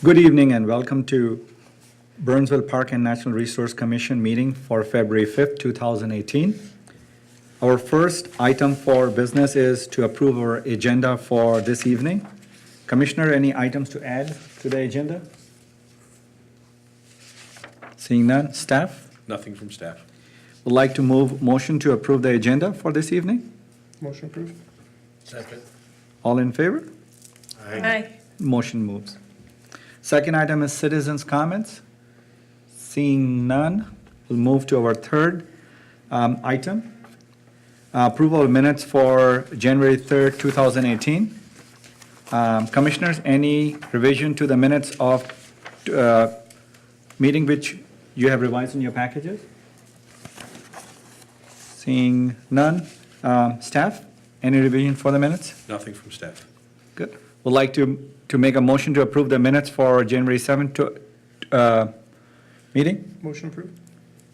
Good evening and welcome to Burnsville Park and Natural Resource Commission meeting for February 5th, 2018. Our first item for business is to approve our agenda for this evening. Commissioner, any items to add to the agenda? Seeing none. Staff? Nothing from staff. Would like to move motion to approve the agenda for this evening. Motion approved. Second. All in favor? Aye. Motion moves. Second item is citizens' comments. Seeing none, we'll move to our third item. Approval of minutes for January 3rd, 2018. Commissioners, any revision to the minutes of meeting which you have revised in your packages? Seeing none. Staff, any revision for the minutes? Nothing from staff. Good. Would like to make a motion to approve the minutes for January 7th meeting. Motion approved.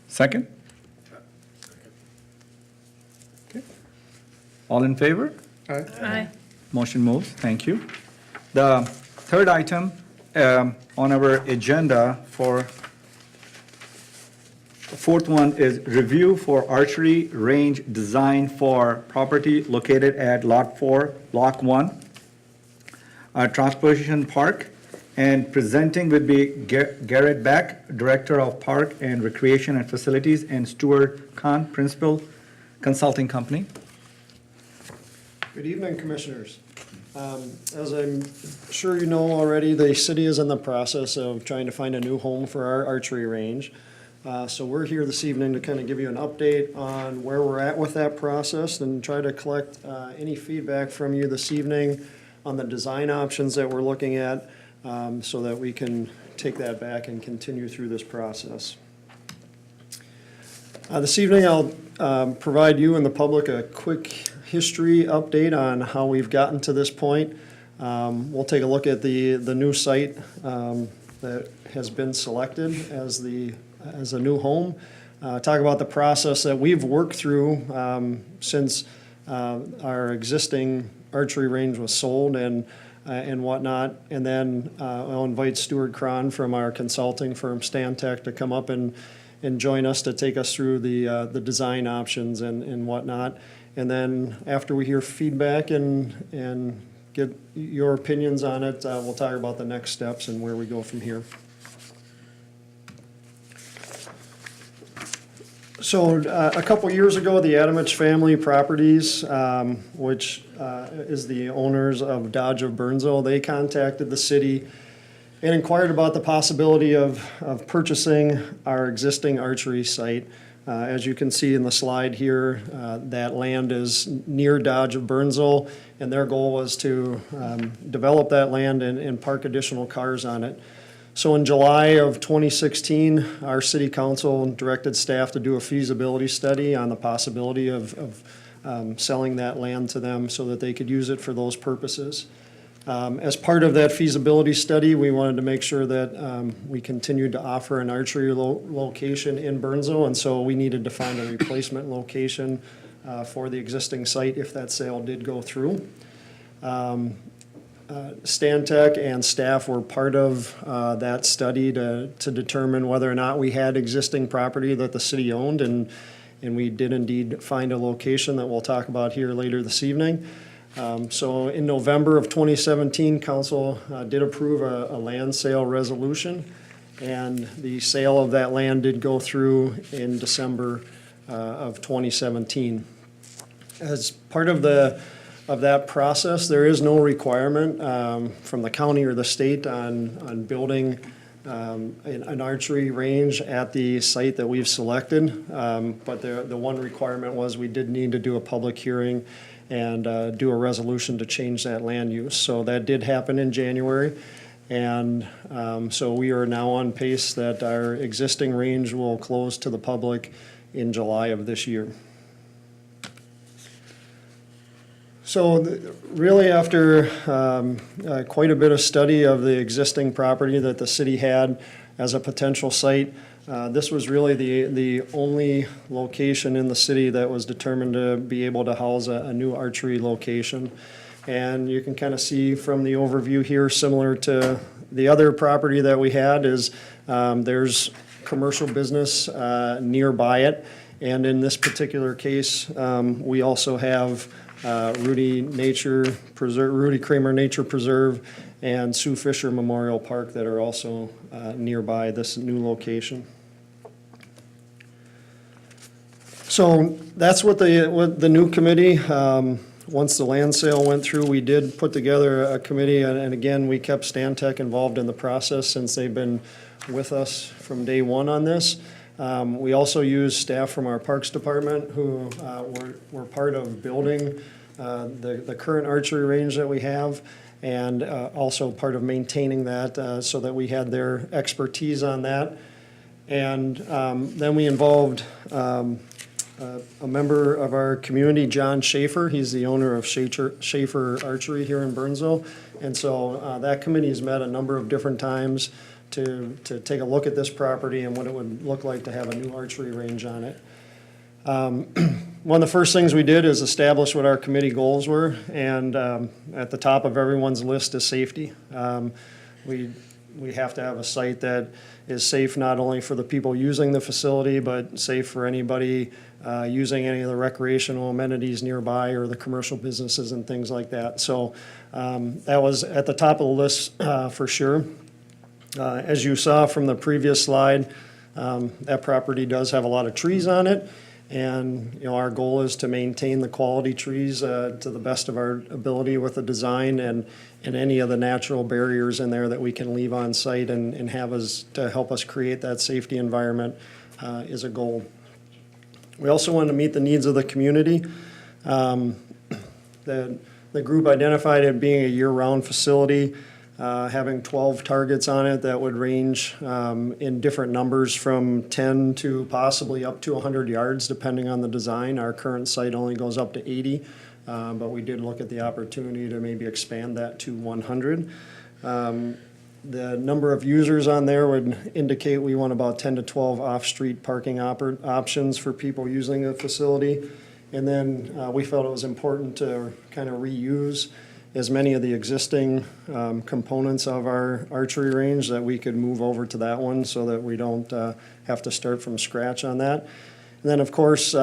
Second? Okay. All in favor? Aye. Aye. Motion moves. Thank you. The third item on our agenda for the fourth one is review for archery range design for property located at Lot 4, Block 1, Transportation Park, and presenting would be Garrett Beck, Director of Park and Recreation and Facilities, and Stuart Kahn, Principal Consulting Company. Good evening, Commissioners. As I'm sure you know already, the city is in the process of trying to find a new home for our archery range. So we're here this evening to kind of give you an update on where we're at with that process and try to collect any feedback from you this evening on the design options that we're looking at, so that we can take that back and continue through this process. This evening I'll provide you and the public a quick history update on how we've gotten to this point. We'll take a look at the new site that has been selected as a new home. Talk about the process that we've worked through since our existing archery range was sold and whatnot. And then I'll invite Stuart Kahn from our consulting firm Stantec to come up and join us to take us through the design options and whatnot. And then after we hear feedback and get your opinions on it, we'll talk about the next steps and where we go from here. So a couple years ago, the Adamich Family Properties, which is the owners of Dodge of Burnsville, they contacted the city and inquired about the possibility of purchasing our existing archery site. As you can see in the slide here, that land is near Dodge of Burnsville, and their goal was to develop that land and park additional cars on it. So in July of 2016, our city council directed staff to do a feasibility study on the possibility of selling that land to them so that they could use it for those purposes. As part of that feasibility study, we wanted to make sure that we continued to offer an archery location in Burnsville, and so we needed to find a replacement location for the existing site if that sale did go through. Stantec and staff were part of that study to determine whether or not we had existing property that the city owned, and we did indeed find a location that we'll talk about here later this evening. So in November of 2017, council did approve a land sale resolution, and the sale of that land did go through in December of 2017. As part of that process, there is no requirement from the county or the state on building an archery range at the site that we've selected. But the one requirement was we did need to do a public hearing and do a resolution to change that land use. So that did happen in January. And so we are now on pace that our existing range will close to the public in July of this year. So really after quite a bit of study of the existing property that the city had as a potential site, this was really the only location in the city that was determined to be able to house a new archery location. And you can kind of see from the overview here, similar to The other property that we had is, there's commercial business nearby it. And in this particular case, we also have Rudy Kramer Nature Preserve and Sue Fisher Memorial Park that are also nearby this new location. So that's what the new committee, once the land sale went through, we did put together a committee, and again, we kept Stantec involved in the process since they've been with us from day one on this. We also used staff from our Parks Department who were part of building the current archery range that we have, and also part of maintaining that so that we had their expertise on that. And then we involved a member of our community, John Schaefer. He's the owner of Schaefer Archery here in Burnsville. And so that committee has met a number of different times to take a look at this property and what it would look like to have a new archery range on it. One of the first things we did is establish what our committee goals were, and at the top of everyone's list is safety. We have to have a site that is safe not only for the people using the facility, but safe for anybody using any of the recreational amenities nearby or the commercial businesses and things like that. So that was at the top of the list for sure. As you saw from the previous slide, that property does have a lot of trees on it, and our goal is to maintain the quality trees to the best of our ability with the design, and any of the natural barriers in there that we can leave on site and have us to help us create that safety environment is a goal. We also want to meet the needs of the community. The group identified it being a year-round facility, having 12 targets on it that would range in different numbers from 10 to possibly up to 100 yards, depending on the design. Our current site only goes up to 80, but we did look at the opportunity to maybe expand that to 100. The number of users on there would indicate we want about 10 to 12 off-street parking options for people using the facility. And then we felt it was important to kind of reuse as many of the existing components of our archery range that we could move over to that one so that we don't have to start from scratch on that. And then, of course,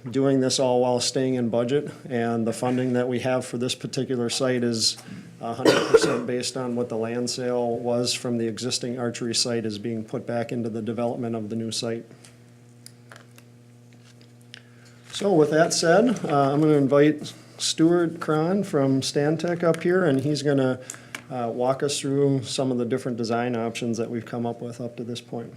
doing this all while staying in budget, and the funding that we have for this particular site is 100% based on what the land sale was from the existing archery site is being put back into the development of the new site. So with that said, I'm going to invite Stuart Cron from Stantec up here, and he's going to walk us through some of the different design options that we've come up with up to this point.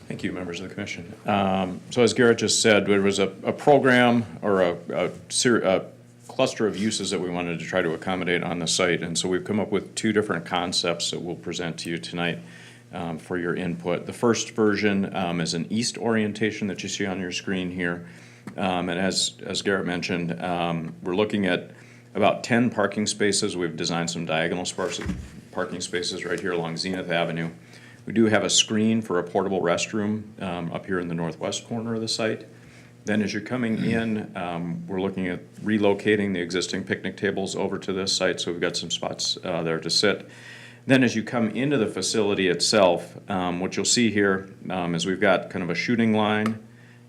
Thank you, members of the commission. So as Garrett just said, there was a program or a cluster of uses that we wanted to try to accommodate on the site, and so we've come up with two different concepts that we'll present to you tonight for your input. The first version is an east orientation that you see on your screen here, and as Garrett mentioned, we're looking at about 10 parking spaces. We've designed some diagonal parking spaces right here along Zenith Avenue. We do have a screen for a portable restroom up here in the northwest corner of the site. Then as you're coming in, we're looking at relocating the existing picnic tables over to this site, so we've got some spots there to sit. Then as you come into the facility itself, what you'll see here is we've got kind of a shooting line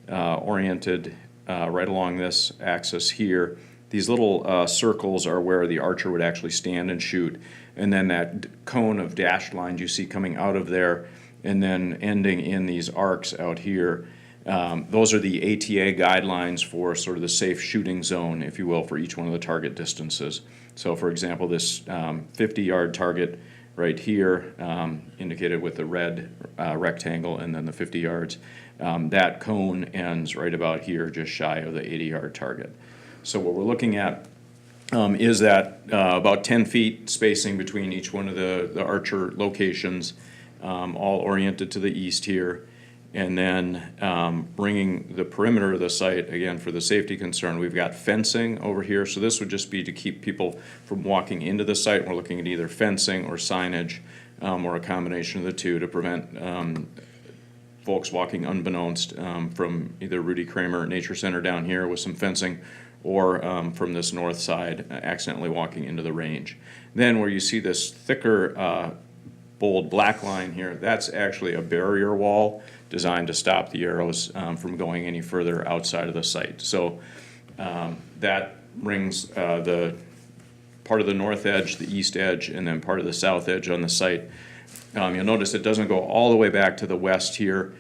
oriented right along this axis here. These little circles are where the archer would actually stand and shoot. And then that cone of dashed lines you see coming out of there and then ending in these arcs out here. Those are the ATA guidelines for sort of the safe shooting zone, if you will, for each one of the target distances. So for example, this 50-yard target right here, indicated with the red rectangle and then the 50 yards, that cone ends right about here, just shy of the 80-yard target. So what we're looking at is that about 10 feet spacing between each one of the archer locations, all oriented to the east here. And then bringing the perimeter of the site, again, for the safety concern, we've got fencing over here. So this would just be to keep people from walking into the site. We're looking at either fencing or signage or a combination of the two to prevent folks walking unbeknownst from either Rudy Kramer Nature Center down here with some fencing, or from this north side, accidentally walking into the range. Then where you see this thicker, bold black line here, that's actually a barrier wall designed to stop the arrows from going any further outside of the site. So that rings the part of the north edge, the east edge, and then part of the south edge on the site. You'll notice it doesn't go all the way back to the west here.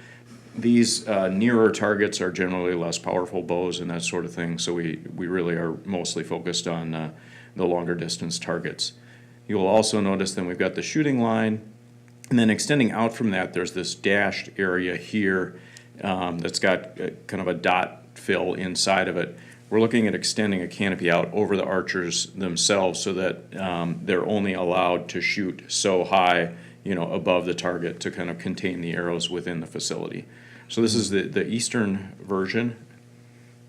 These nearer targets are generally less powerful bows and that sort of thing, so we really are mostly focused on the longer distance targets. You'll also notice then we've got the shooting line, and then extending out from that, there's this dashed area here that's got kind of a dot fill inside of it. We're looking at extending a canopy out over the archers themselves so that they're only allowed to shoot so high, above the target to kind of contain the arrows within the facility. So this is the eastern version.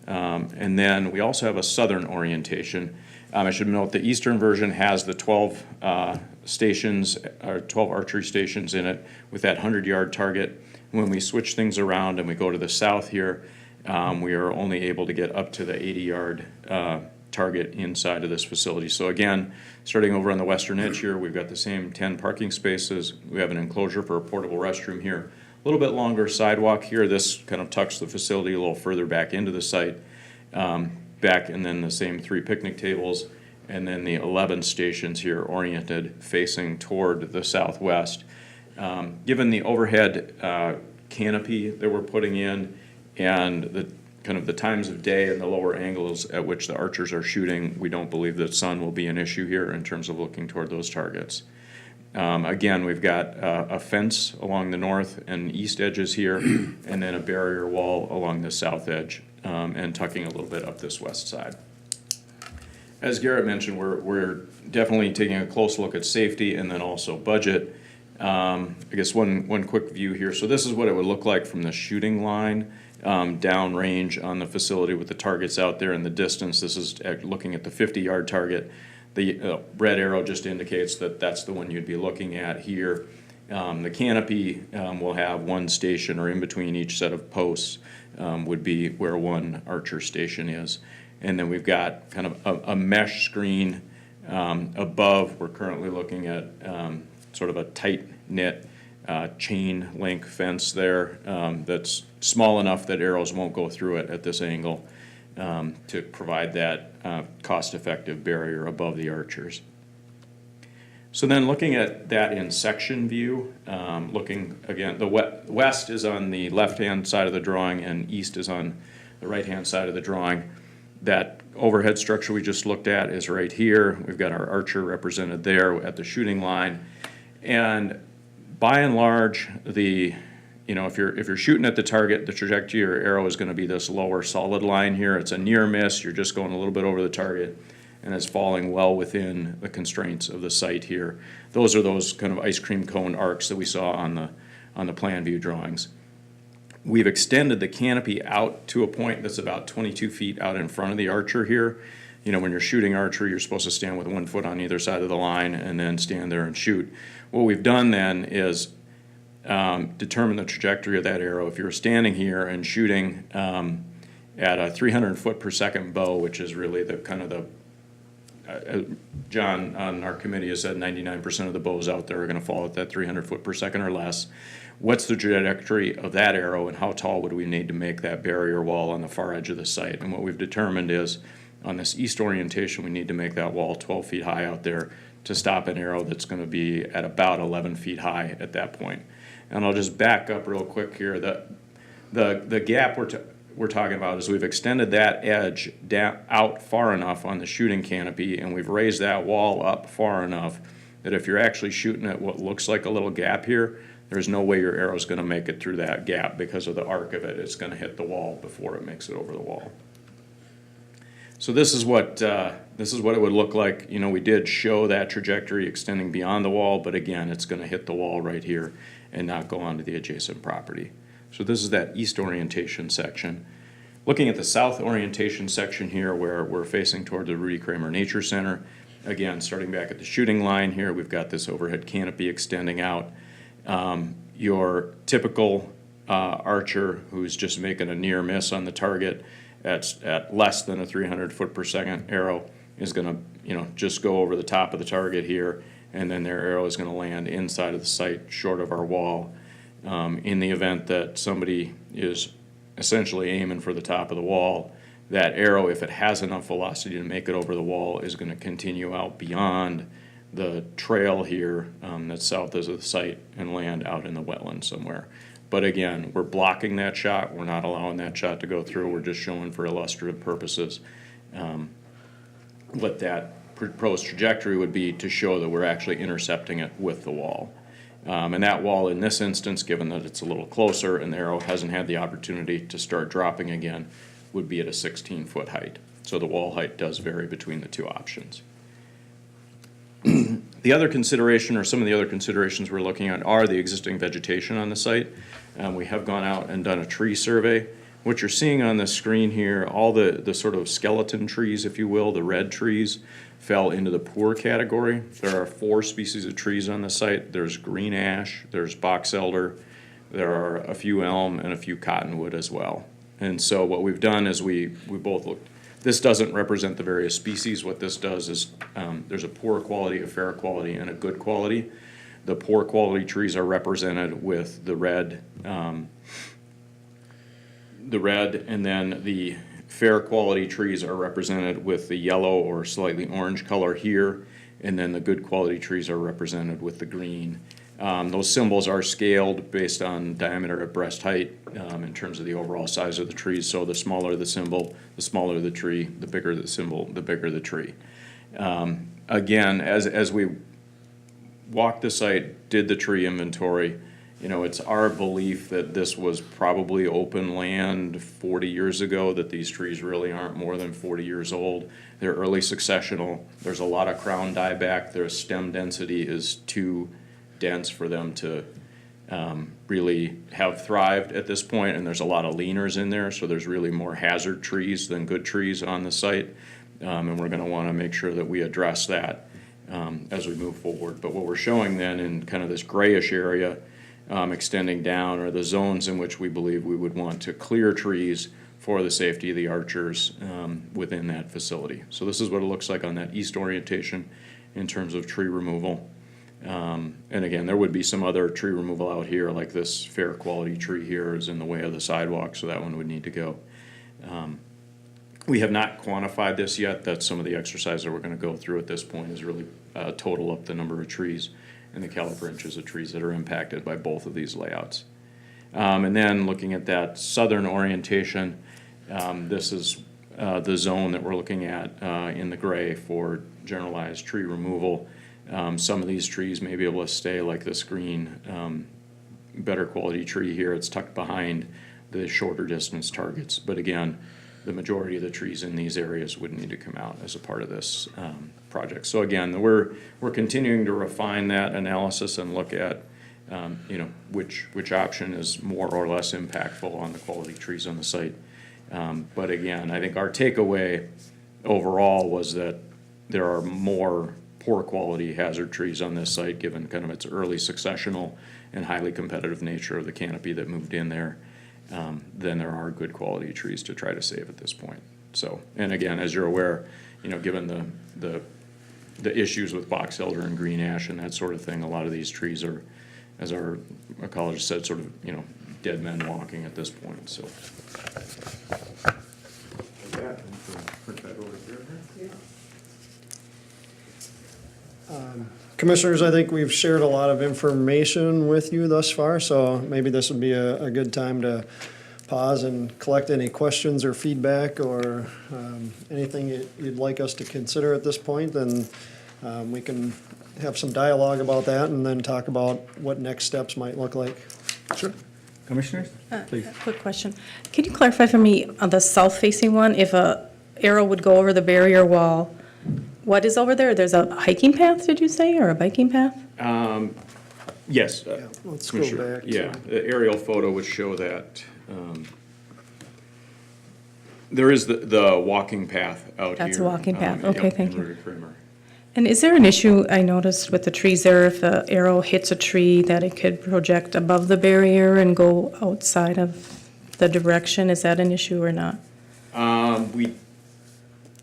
And then we also have a southern orientation. I should note the eastern version has the 12 stations, or 12 archery stations in it with that 100-yard target. When we switch things around and we go to the south here, we are only able to get up to the 80-yard target inside of this facility. So again, starting over on the western edge here, we've got the same 10 parking spaces. We have an enclosure for a portable restroom here. A little bit longer sidewalk here. This kind of tucks the facility a little further back into the site. And then the same 3 picnic tables, and then the 11 stations here oriented facing toward the southwest. Given the overhead canopy that we're putting in and the kind of the times of day and the lower angles at which the archers are shooting, we don't believe that sun will be an issue here in terms of looking toward those targets. Again, we've got a fence along the north and east edges here, and then a barrier wall along the south edge, and tucking a little bit up this west side. As Garrett mentioned, we're definitely taking a close look at safety and then also budget. I guess one quick view here. So this is what it would look like from the shooting line downrange on the facility with the targets out there in the distance. This is looking at the 50-yard target. The red arrow just indicates that that's the one you'd be looking at here. The canopy will have one station, or in between each set of posts would be where one archer station is. And then we've got kind of a mesh screen above. We're currently looking at sort of a tight-knit chain link fence there that's small enough that arrows won't go through it at this angle to provide that cost-effective barrier above the archers. So then looking at that in section view, looking again, the west is on the left-hand side of the drawing and east is on the right-hand side of the drawing. That overhead structure we just looked at is right here. We've got our archer represented there at the shooting line. And by and large, if you're shooting at the target, the trajectory of your arrow is going to be this lower solid line here. It's a near miss. You're just going a little bit over the target, and it's falling well within the constraints of the site here. Those are those kind of ice cream cone arcs that we saw on the plan view drawings. We've extended the canopy out to a point that's about 22 feet out in front of the archer here. When you're shooting archery, you're supposed to stand with 1 foot on either side of the line and then stand there and shoot. What we've done then is determine the trajectory of that arrow. If you're standing here and shooting at a 300 foot per second bow, which is really the kind of John on our committee has said 99% of the bows out there are going to fall at that 300 foot per second or less. What's the trajectory of that arrow, and how tall would we need to make that barrier wall on the far edge of the site? And what we've determined is on this east orientation, we need to make that wall 12 feet high out there to stop an arrow that's going to be at about 11 feet high at that point. And I'll just back up real quick here. The gap we're talking about is we've extended that edge down out far enough on the shooting canopy, and we've raised that wall up far enough that if you're actually shooting at what looks like a little gap here, there's no way your arrow's going to make it through that gap because of the arc of it. It's going to hit the wall before it makes it over the wall. So this is what it would look like. We did show that trajectory extending beyond the wall, but again, it's going to hit the wall right here and not go onto the adjacent property. So this is that east orientation section. Looking at the south orientation section here, where we're facing toward the Rudy Kramer Nature Center. Again, starting back at the shooting line here, we've got this overhead canopy extending out. Your typical archer who's just making a near miss on the target at less than a 300 foot per second arrow is gonna, just go over the top of the target here, and then their arrow is gonna land inside of the sight, short of our wall. In the event that somebody is essentially aiming for the top of the wall, that arrow, if it has enough velocity to make it over the wall, is gonna continue out beyond the trail here that's south of the site and land out in the wetland somewhere. But again, we're blocking that shot. We're not allowing that shot to go through. We're just showing for illustrative purposes what that proposed trajectory would be to show that we're actually intercepting it with the wall. And that wall in this instance, given that it's a little closer and the arrow hasn't had the opportunity to start dropping again, would be at a 16-foot height. So the wall height does vary between the two options. The other consideration, or some of the other considerations we're looking at, are the existing vegetation on the site. We have gone out and done a tree survey. What you're seeing on the screen here, all the sort of skeleton trees, if you will, the red trees, fell into the poor category. There are 4 species of trees on the site. There's green ash, there's box elder, there are a few elm, and a few cottonwood as well. And so what we've done is we both looked. This doesn't represent the various species. What this does is there's a poor quality, a fair quality, and a good quality. The poor quality trees are represented with the red, and then the fair quality trees are represented with the yellow or slightly orange color here, and then the good quality trees are represented with the green. Those symbols are scaled based on diameter at breast height in terms of the overall size of the trees. So the smaller the symbol, the smaller the tree, the bigger the symbol, the bigger the tree. Again, as we walked the site, did the tree inventory, it's our belief that this was probably open land 40 years ago, that these trees really aren't more than 40 years old. They're early successional. There's a lot of crown dieback. Their stem density is too dense for them to really have thrived at this point, and there's a lot of leaners in there, so there's really more hazard trees than good trees on the site, and we're going to want to make sure that we address that as we move forward. But what we're showing then in kind of this grayish area extending down are the zones in which we believe we would want to clear trees for the safety of the archers within that facility. So this is what it looks like on that east orientation in terms of tree removal. And again, there would be some other tree removal out here, like this fair quality tree here is in the way of the sidewalk, so that one would need to go. We have not quantified this yet. That's some of the exercise that we're going to go through at this point, is really total up the number of trees and the caliper inches of trees that are impacted by both of these layouts. And then looking at that southern orientation, this is the zone that we're looking at in the gray for generalized tree removal. Some of these trees may be able to stay, like this green, better quality tree here. It's tucked behind the shorter distance targets. But again, the majority of the trees in these areas would need to come out as a part of this project. So again, we're continuing to refine that analysis and look at which option is more or less impactful on the quality trees on the site. But again, I think our takeaway overall was that there are more poor quality hazard trees on this site, given kind of its early successional and highly competitive nature of the canopy that moved in there, than there are good quality trees to try to save at this point. So, and again, as you're aware, given the issues with box elder and green ash and that sort of thing, a lot of these trees are, as our ecologist said, sort of, dead men walking at this point, so. With that, put that over here. Commissioners, I think we've shared a lot of information with you thus far, so maybe this would be a good time to pause and collect any questions or feedback or anything you'd like us to consider at this point. Then we can have some dialogue about that and then talk about what next steps might look like. Sure. Commissioners, please. Quick question. Can you clarify for me on the south-facing one, if a arrow would go over the barrier wall, what is over there? There's a hiking path, did you say, or a biking path? Yes. Yeah, let's go Commissioner. back. Yeah, the aerial photo would show that. There is the walking path out here. That's a walking path. Yep, Okay, thank in you. Rudy Kramer. And is there an issue, I noticed with the trees there, if the arrow hits a tree, that it could project above the barrier and go outside of the direction? Is that an issue or not? We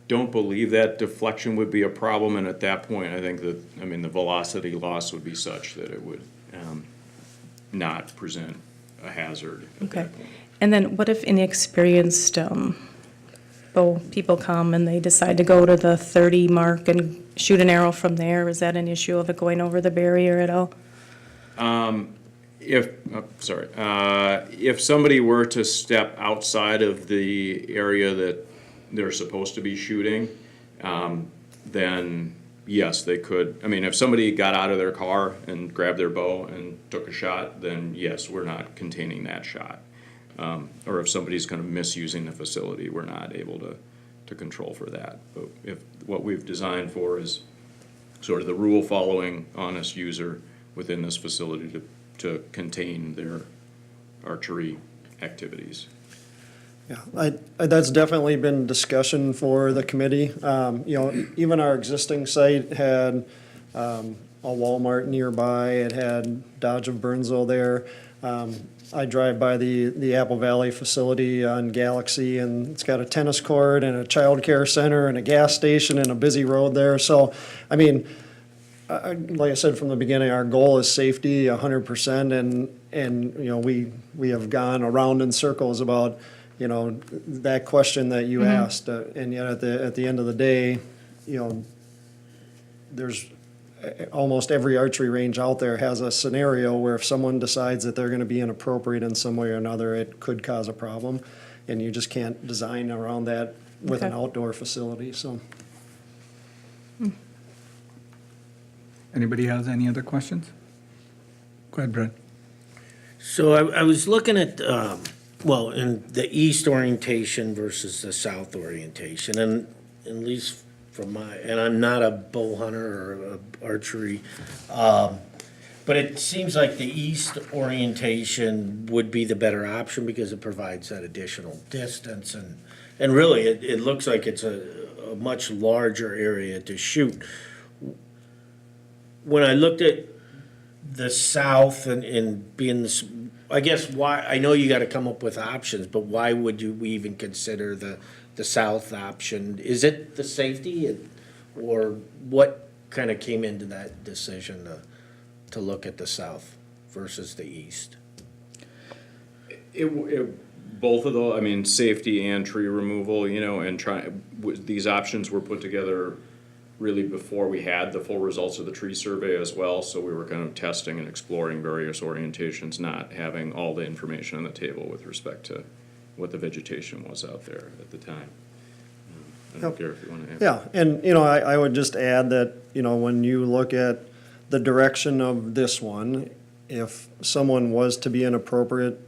don't believe that deflection would be a problem, and at that point, I think that, I mean, the velocity loss would be such that it would not present a hazard at Okay. that point. And then what if inexperienced bow people come and they decide to go to the 30 mark and shoot an arrow from there? Is that an issue of it going over the barrier at all? If somebody were to step outside of the area that they're supposed to be shooting, then yes, they could. I mean, if somebody got out of their car and grabbed their bow and took a shot, then yes, we're not containing that shot. Or if somebody's kind of misusing the facility, we're not able to control for that. But if what we've designed for is sort of the rule-following, honest user within this facility to contain their archery activities. Yeah, that's definitely been discussion for the committee. You know, even our existing site had a Walmart nearby, it had Dodge of Burnsville there. I drive by the Apple Valley facility on Galaxy, and it's got a tennis court and a child care center and a gas station and a busy road there. So, I mean, like I said from the beginning, our goal is safety 100%, and you know, we have gone around in circles about, you know, that question that you asked, and yet at the end of the day, you know, there's almost every archery range out there has a scenario where if someone decides that they're going to be inappropriate in some way or another, it could cause a problem, and you just can't design around that with an Okay. outdoor facility, so. Anybody has any other questions? Go ahead, Brett. So I was looking at, well, in the east orientation versus the south orientation, and at least from my, and I'm not a bow hunter or a archery, but it seems like the east orientation would be the better option because it provides that additional distance, and really, it looks like it's a much larger area to shoot. When I looked at the south and being this, I guess why, I know you gotta come up with options, but why would we even consider the south option? Is it the safety, or what kind of came into that decision to look at the south versus the east? Both of those, I mean, safety and tree removal, you know, and these options were put together really before we had the full results of the tree survey as well, so we were kind of testing and exploring various orientations, not having all the information on the table with respect to what the vegetation was out there at the time. I don't care if you want to add. Yeah, and, you know, I would just add that, you know, when you look at the direction of this one, if someone was to be inappropriate,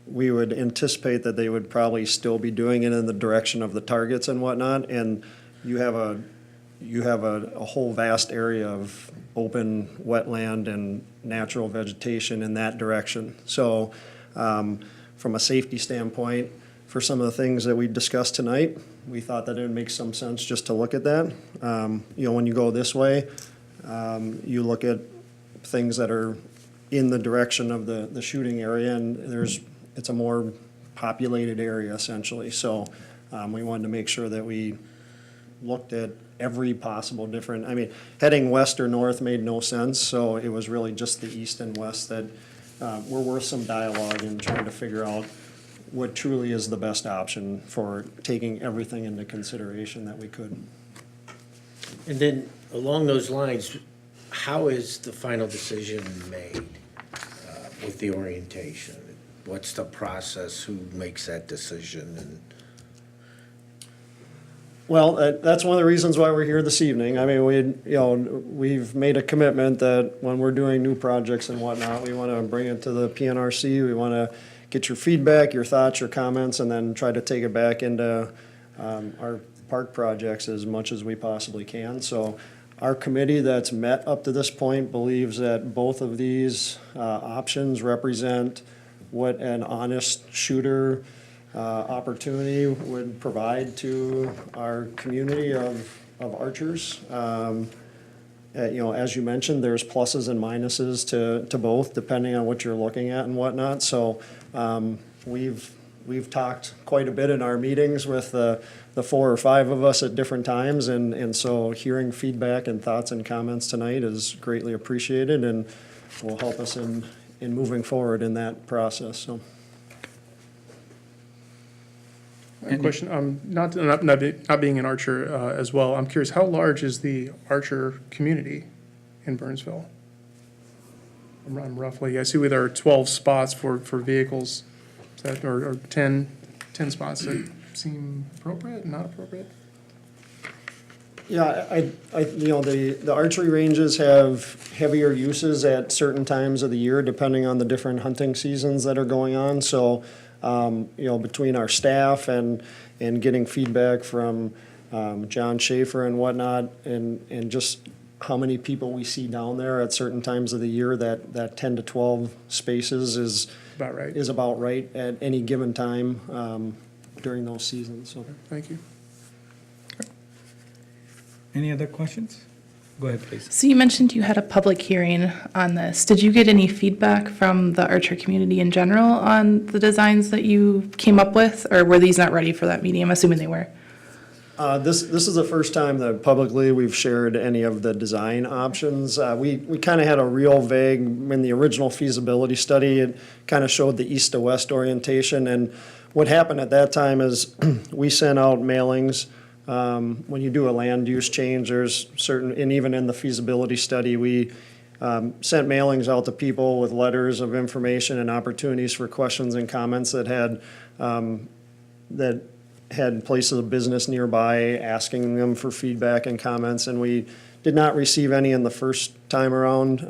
we would anticipate that they would probably still be doing it in the direction of the targets and whatnot, and you have a whole vast area of open wetland and natural vegetation in that direction. So, from a safety standpoint, for some of the things that we discussed tonight, we thought that it would make some sense just to look at that. You know, when you go this way, you look at things that are in the direction of the shooting area, and it's a more populated area essentially. So, we wanted to make sure that we looked at every possible different, I mean, heading west or north made no sense, so it was really just the east and west that were worth some dialogue in trying to figure out what truly is the best option for taking everything into consideration that we could. And then, along those lines, how is the final decision made with the orientation? What's the process? Who makes that decision? And Well, that's one of the reasons why we're here this evening. I mean, we've made a commitment that when we're doing new projects and whatnot, we want to bring it to the PNRC. We want to get your feedback, your thoughts, your comments, and then try to take it back into our park projects as much as we possibly can. So our committee that's met up to this point believes that both of these options represent what an honest shooter opportunity would provide to our community of of archers. You know, as you mentioned, there's pluses and minuses to both, depending on what you're looking at and whatnot. So we've talked quite a bit in our meetings with the 4 or 5 of us at different times, and so hearing feedback and thoughts and comments tonight is greatly appreciated and will help us in moving forward in that process, so. A question, not being an archer as well, I'm curious, how large is the archer community in Burnsville? I'm roughly, I see there are 12 spots for vehicles, is that, or 10 spots that seem appropriate, not appropriate? Yeah, you know, the archery ranges have heavier uses at certain times of the year, depending on the different hunting seasons that are going on. So, you know, between our staff and getting feedback from John Schaefer and whatnot, and just how many people we see down there at certain times of the year, that 10 to 12 spaces is About right. is about right at any given time during those seasons, so. Thank you. Any other questions? Go ahead, please. So you mentioned you had a public hearing on this. Did you get any feedback from the archer community in general on the designs that you came up with, or were these not ready for that meeting? I'm assuming they were. This is the first time that publicly we've shared any of the design options. We kind of had a real vague, in the original feasibility study, it kind of showed the east to west orientation. And what happened at that time is we sent out mailings. When you do a land use change, there's certain, and even in the feasibility study, we sent mailings out to people with letters of information and opportunities for questions and comments that had places of business nearby, asking them for feedback and comments, and we did not receive any in the first time around.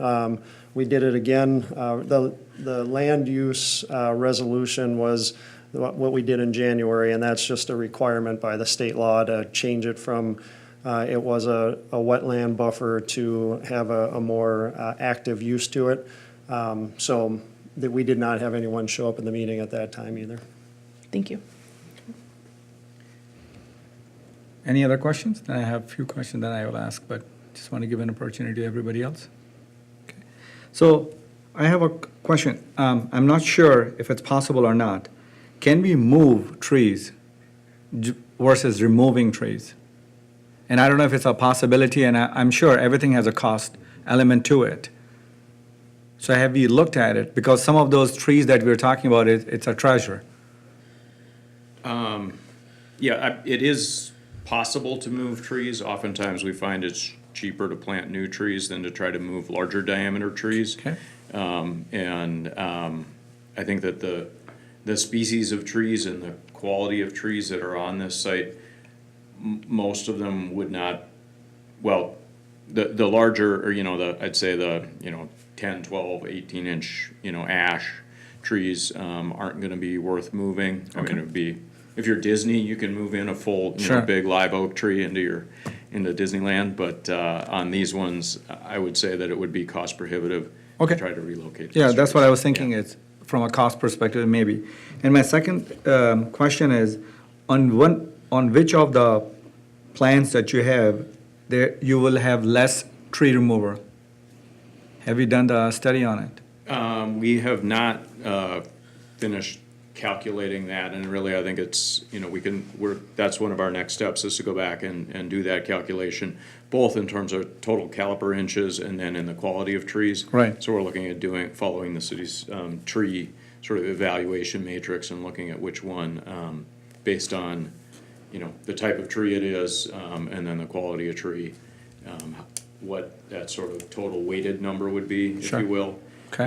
We did it again. The land use resolution was what we did in January, and that's just a requirement by the state law to change it from, it was a wetland buffer to have a more active use to it. So that we did not have anyone show up in the meeting at that time either. Thank you. Any other questions? I have a few questions that I will ask, but just want to give an opportunity to everybody else. Okay. So I have a question. I'm not sure if it's possible or not. Can we move trees versus removing trees? And I don't know if it's a possibility, and I'm sure everything has a cost element to it. So have you looked at it? Because some of those trees that we're talking about, it's a treasure. Yeah, it is possible to move trees. Oftentimes, we find it's cheaper to plant new trees than to try to move larger diameter trees. Okay. I think that the species of trees and the quality of trees that are on this site, most of them would not, well, the larger, or, I'd say the, 10, 12, 18-inch, ash trees aren't gonna be worth moving. I mean, it would be, if you're Disney, you can move in a full, Sure. big live oak tree into Disneyland, but on these ones, I would say that it would be cost prohibitive Okay. to try to relocate. Yeah, these that's what trees. I was thinking, Yeah. it's from a cost perspective, maybe. And my second question is, on which of the plants that you have, there, you will have less tree remover? Have you done the study on it? We have not finished calculating that, and really, I think it's, that's one of our next steps, is to go back and do that calculation, both in terms of total caliper inches and then in the quality of trees. Right. So we're looking at following the city's tree sort of evaluation matrix and looking at which one, based on, the type of tree it is, and then the quality of tree, what that sort of total weighted number would be, if Sure. you will. Okay.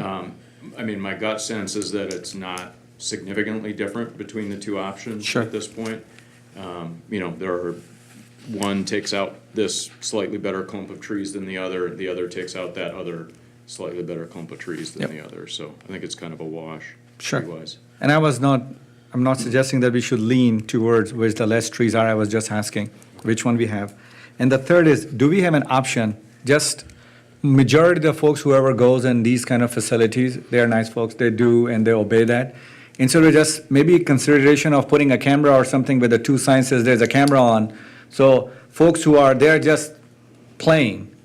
I mean, my gut sense is that it's not significantly different between the two options Sure. at this point. One takes out this slightly better clump of trees than the other takes out that other slightly better clump of trees than Yep. the other, so I think it's kind of a wash, Sure. tree-wise. And I'm not suggesting that we should lean towards which the less trees are, I was just asking which one we have. And the third is, do we have an option, just majority of the folks, whoever goes in these kind of facilities, they're nice folks, they do and they obey that. Instead of just maybe consideration of putting a camera or something with the two signs says there's a camera on, So folks who are there just playing,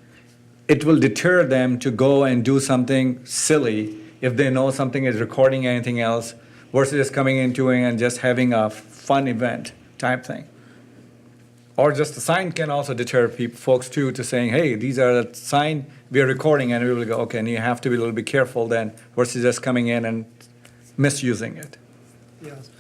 it will deter them to go and do something silly if they know something is recording anything else versus just coming into it and just having a fun event type thing. Or just the sign can also deter people, folks too, to saying, hey, these are the sign we are recording, and we will go, okay, and you have to be a little bit careful then versus just coming in and misusing it. Yes.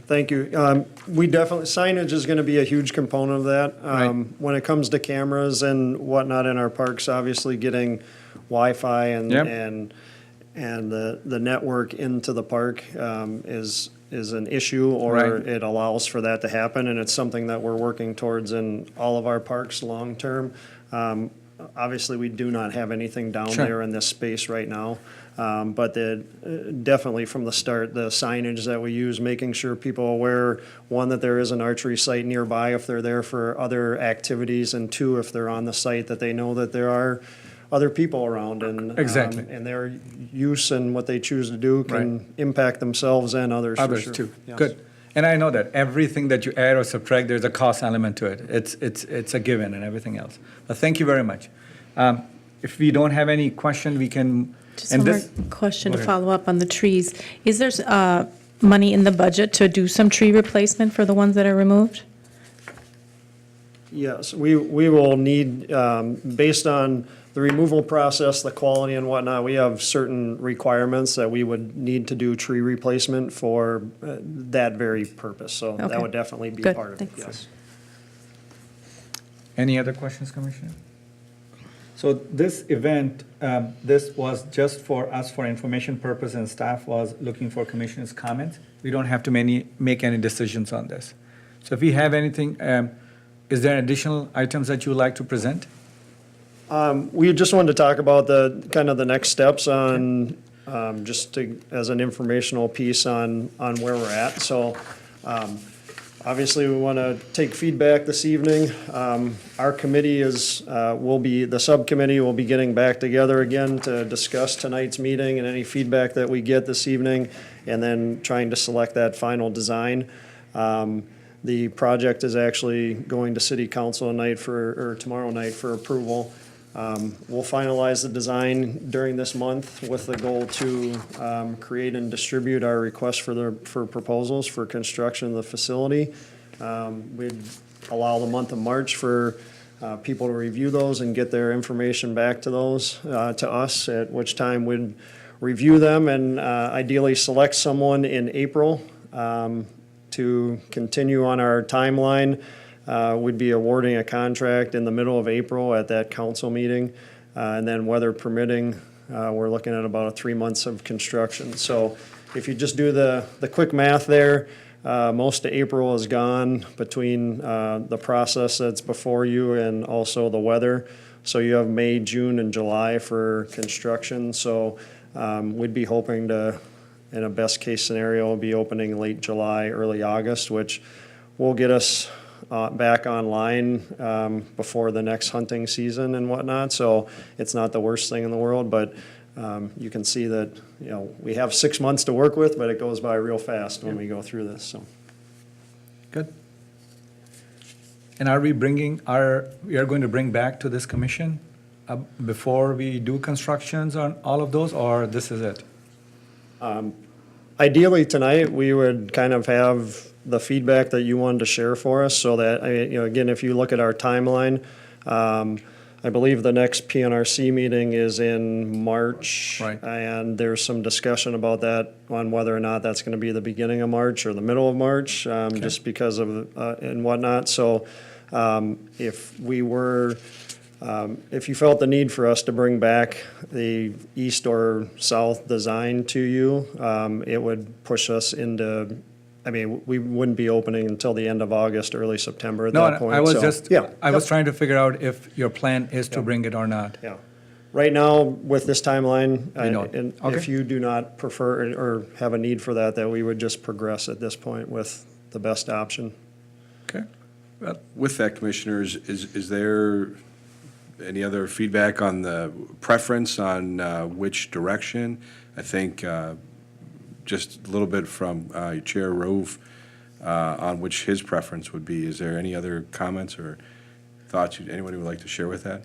Thank you. We definitely, signage is going to be a huge component of that. Right. When it comes to cameras and whatnot in our parks, obviously getting Wi-Fi and, Yep. and the network into the park is an issue, or Right. it allows for that to happen, and it's something that we're working towards in all of our parks long-term. Obviously, we do not have anything down Sure. there in this space right now. But definitely from the start, the signage that we use, making sure people are aware, one, that there is an archery site nearby if they're there for other activities, and two, if they're on the site, that they know that there are other people around, and Exactly. and their use and what they choose to do can Right. impact themselves and others. for Others sure. too. Yes. Good. And I know that everything that you add or subtract, there's a cost element to it. It's a given and everything else. But thank you very much. If we don't have any question, we can. Just and one more this- question Go to ahead. follow up on the trees. Is there money in the budget to do some tree replacement for the ones that are removed? Yes, we will need, based on the removal process, the quality and whatnot, we have certain requirements that we would need to do tree replacement for that very purpose. So that Okay. would definitely be Good, part of it, thanks. yes. Any other questions, Commissioner? So this event, this was just for us for information purpose, and staff was looking for commissioners' comments. We don't have to make any decisions on this. So if you have anything, is there additional items that you would like to present? We just wanted to talk about the, kind of the next steps on, just to, as an informational piece on where we're at. So, obviously, we want to take feedback this evening. Our committee the subcommittee will be getting back together again to discuss tonight's meeting and any feedback that we get this evening, and then trying to select that final design. The project is actually going to city council tomorrow night for approval. We'll finalize the design during this month with the goal to create and distribute our request for proposals for construction of the facility. We'd allow the month of March for people to review those and get their information back to to us, at which time we'd review them and ideally select someone in April to continue on our timeline. We'd be awarding a contract in the middle of April at that council meeting. And then weather permitting, we're looking at about 3 months of construction. So if you just do the quick math there, most of April is gone between the process that's before you and also the weather. So you have May, June, and July for construction. So we'd be hoping to, in a best-case scenario, be opening late July, early August, which will get us back online before the next hunting season and whatnot. So it's not the worst thing in the world, but you can see that, we have 6 months to work with, but it goes by real fast when we go through this, so. Good. And are we are going to bring back to this commission before we do constructions on all of those, or this is it? Ideally, tonight, we would kind of have the feedback that you wanted to share for us, so that, again, if you look at our timeline, I believe the next PNRC meeting is in March. Right. And there's some discussion about that, on whether or not that's going to be the beginning of March or the middle of March, just because of, and whatnot. So if you felt the need for us to bring back the east or south design to you, it would push us into, we wouldn't be opening until the end of August, early September at that point. I was so, yeah. I was trying to figure out if your plan is to bring it or not. Yeah. Right now, with this timeline, We don't. and Okay. if you do not prefer or have a need for that we would just progress at this point with the best option. Okay. Well, With that, Commissioners, is there any other feedback on the preference on which direction? I think just a little bit from Chair Rove, on which his preference would be. Is there any other comments or thoughts anybody would like to share with that?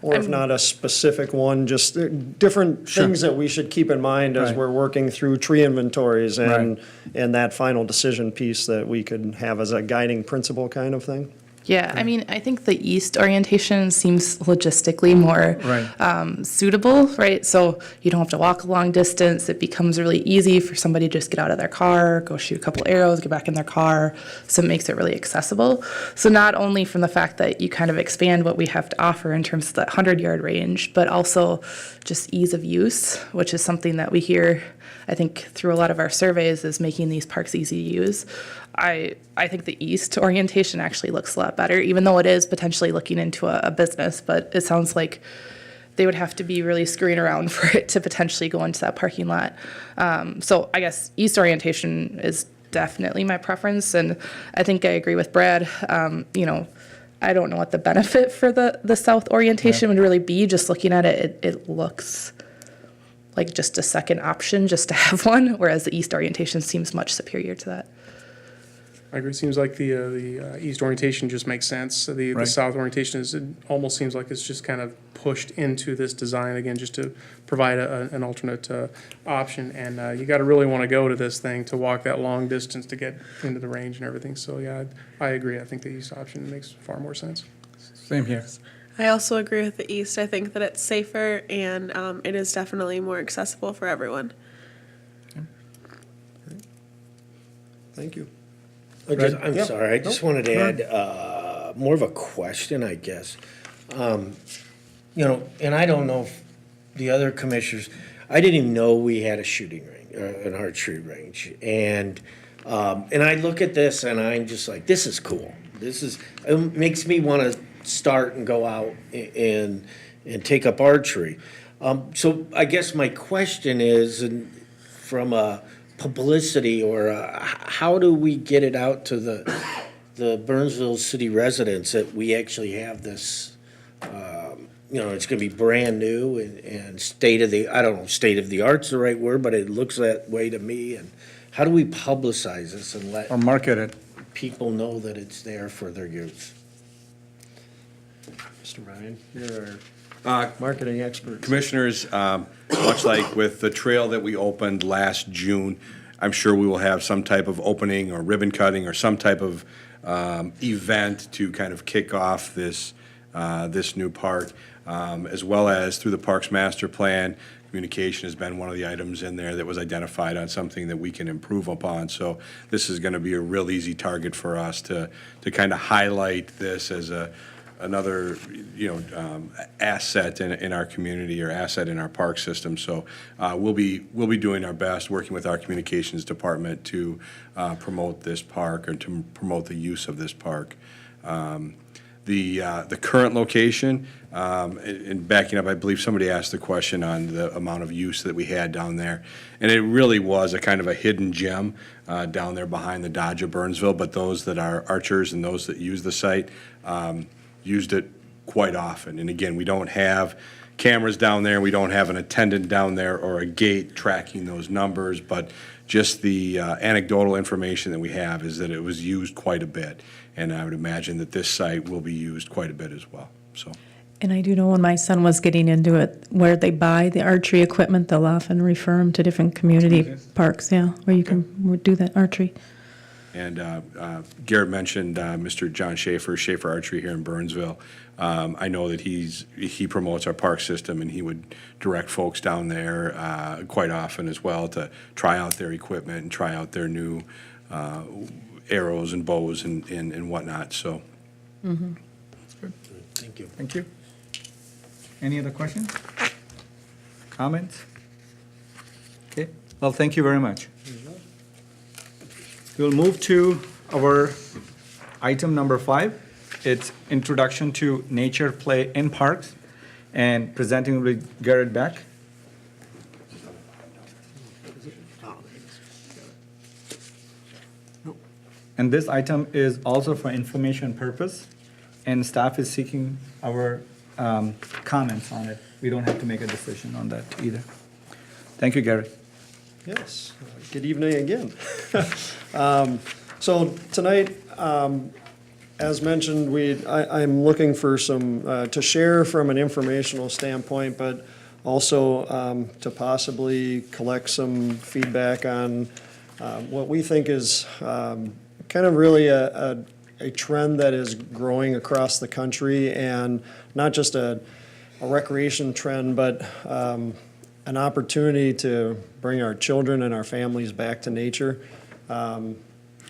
Or if not a specific one, just different things that we should keep in mind as Right. we're working through tree inventories and, Right. and that final decision piece that we could have as a guiding principle kind of thing. Yeah, I mean, I think the east orientation seems logistically more Right. suitable, right? So you don't have to walk a long distance. It becomes really easy for somebody to just get out of their car, go shoot a couple arrows, get back in their car. So it makes it really accessible. So not only from the fact that you kind of expand what we have to offer in terms of that 100-yard range, but also just ease of use, which is something that we hear, I think, through a lot of our surveys, is making these parks easy to use. I think the east orientation actually looks a lot better, even though it is potentially looking into a business, but it sounds like they would have to be really screwing around for it to potentially go into that parking lot. So I guess east orientation is definitely my preference, and I think I agree with Brad. You know, I don't know what the benefit for the south orientation would really be. Just looking at it, it looks like just a second option just to have one, whereas the east orientation seems much superior to that. I agree. Seems like the east orientation just makes sense. The Right. south orientation it almost seems like it's just kind of pushed into this design again, just to provide an alternate option. And you got to really want to go to this thing to walk that long distance to get into the range and everything. So yeah, I agree. I think the east option makes far more sense. Same here. I also agree with the east. I think that it's safer and it is definitely more accessible for everyone. Thank you. I'm Yeah. sorry, I just wanted to go add more of a question, I guess. You know, and I don't know if the other commissioners, I didn't even know we had a shooting range, an archery range. And I look at this and I'm just like, this is cool. It makes me want to start and go out and take up archery. So I guess my question is, and from a publicity or how do we get it out to the Burnsville city residents that we actually have this, you know, it's gonna be brand new and I don't know if state of the art's the right word, but it looks that way to me. And how do we publicize this and let Or market it. people know that it's there for their use? Mr. Ryan, you're our marketing expert. Commissioners, much like with the trail that we opened last June, I'm sure we will have some type of opening or ribbon cutting or some type of event to kind of kick off this new park, as well as through the Parks Master Plan. Communication has been one of the items in there that was identified on something that we can improve upon. So this is going to be a real easy target for us to kind of highlight this as another, asset in our community or asset in our park system. So we'll be doing our best, working with our communications department to promote this park or to promote the use of this park. The current location, and backing up, I believe somebody asked the question on the amount of use that we had down there. And it really was a kind of a hidden gem down there behind the Dodge of Burnsville, but those that are archers and those that use the site used it quite often. And again, we don't have cameras down there, we don't have an attendant down there or a gate tracking those numbers, but just the anecdotal information that we have is that it was used quite a bit. And I would imagine that this site will be used quite a bit as well, so. And I do know when my son was getting into it, where they buy the archery equipment, they'll often refer him to different community parks, yeah, where you can do that archery. And Garrett mentioned Mr. John Schaefer Archery here in Burnsville. I know that he promotes our park system, and he would direct folks down there quite often as well to try out their equipment and try out their new arrows and bows and whatnot, so. Thank you. Thank you. Any other questions? Comments? Okay, well, thank you very much. We'll move to our item number 5. It's Introduction to Nature Play in Parks, and presenting with Garrett Beck. And this item is also for information purpose, and staff is seeking our comments on it. We don't have to make a decision on that either. Thank you, Gary. Yes, good evening again. So tonight, as mentioned, I'm looking for some, to share from an informational standpoint, but also to possibly collect some feedback on what we think is kind of really a trend that is growing across the country, and not just a recreation trend, but an opportunity to bring our children and our families back to nature.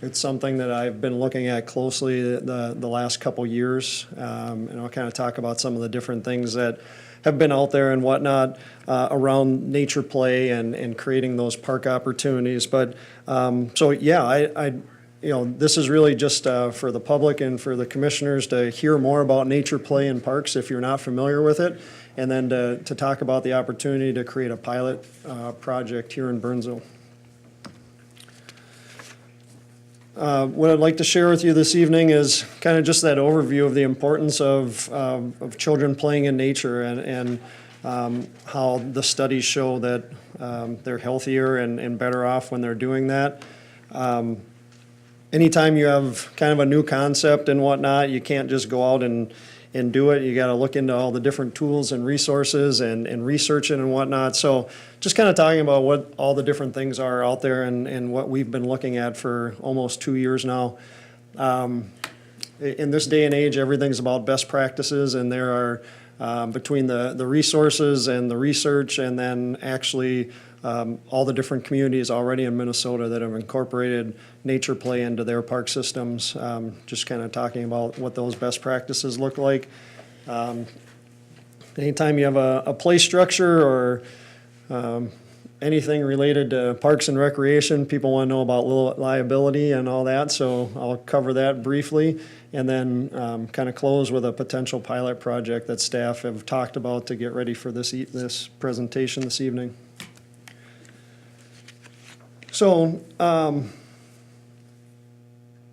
It's something that I've been looking at closely the last couple years, and I'll kind of talk about some of the different things that have been out there and whatnot around nature play and creating those park opportunities. But so yeah, I this is really just for the public and for the commissioners to hear more about nature play in parks if you're not familiar with it, and then to talk about the opportunity to create a pilot project here in Burnsville. What I'd like to share with you this evening is kind of just that overview of the importance of children playing in nature, and how the studies show that they're healthier and better off when they're doing that. Anytime you have kind of a new concept and whatnot, you can't just go out and do it. You got to look into all the different tools and resources and research it and whatnot. So just kind of talking about what all the different things are out there and what we've been looking at for almost 2 years now. In this day and age, everything's about best practices, and there are between the resources and the research, and then actually all the different communities already in Minnesota that have incorporated nature play into their park systems. Just kind of talking about what those best practices look like. Anytime you have a play structure or anything related to parks and recreation, people want to know about liability and all that, so I'll cover that briefly, and then kind of close with a potential pilot project that staff have talked about to get ready for this presentation this evening. So,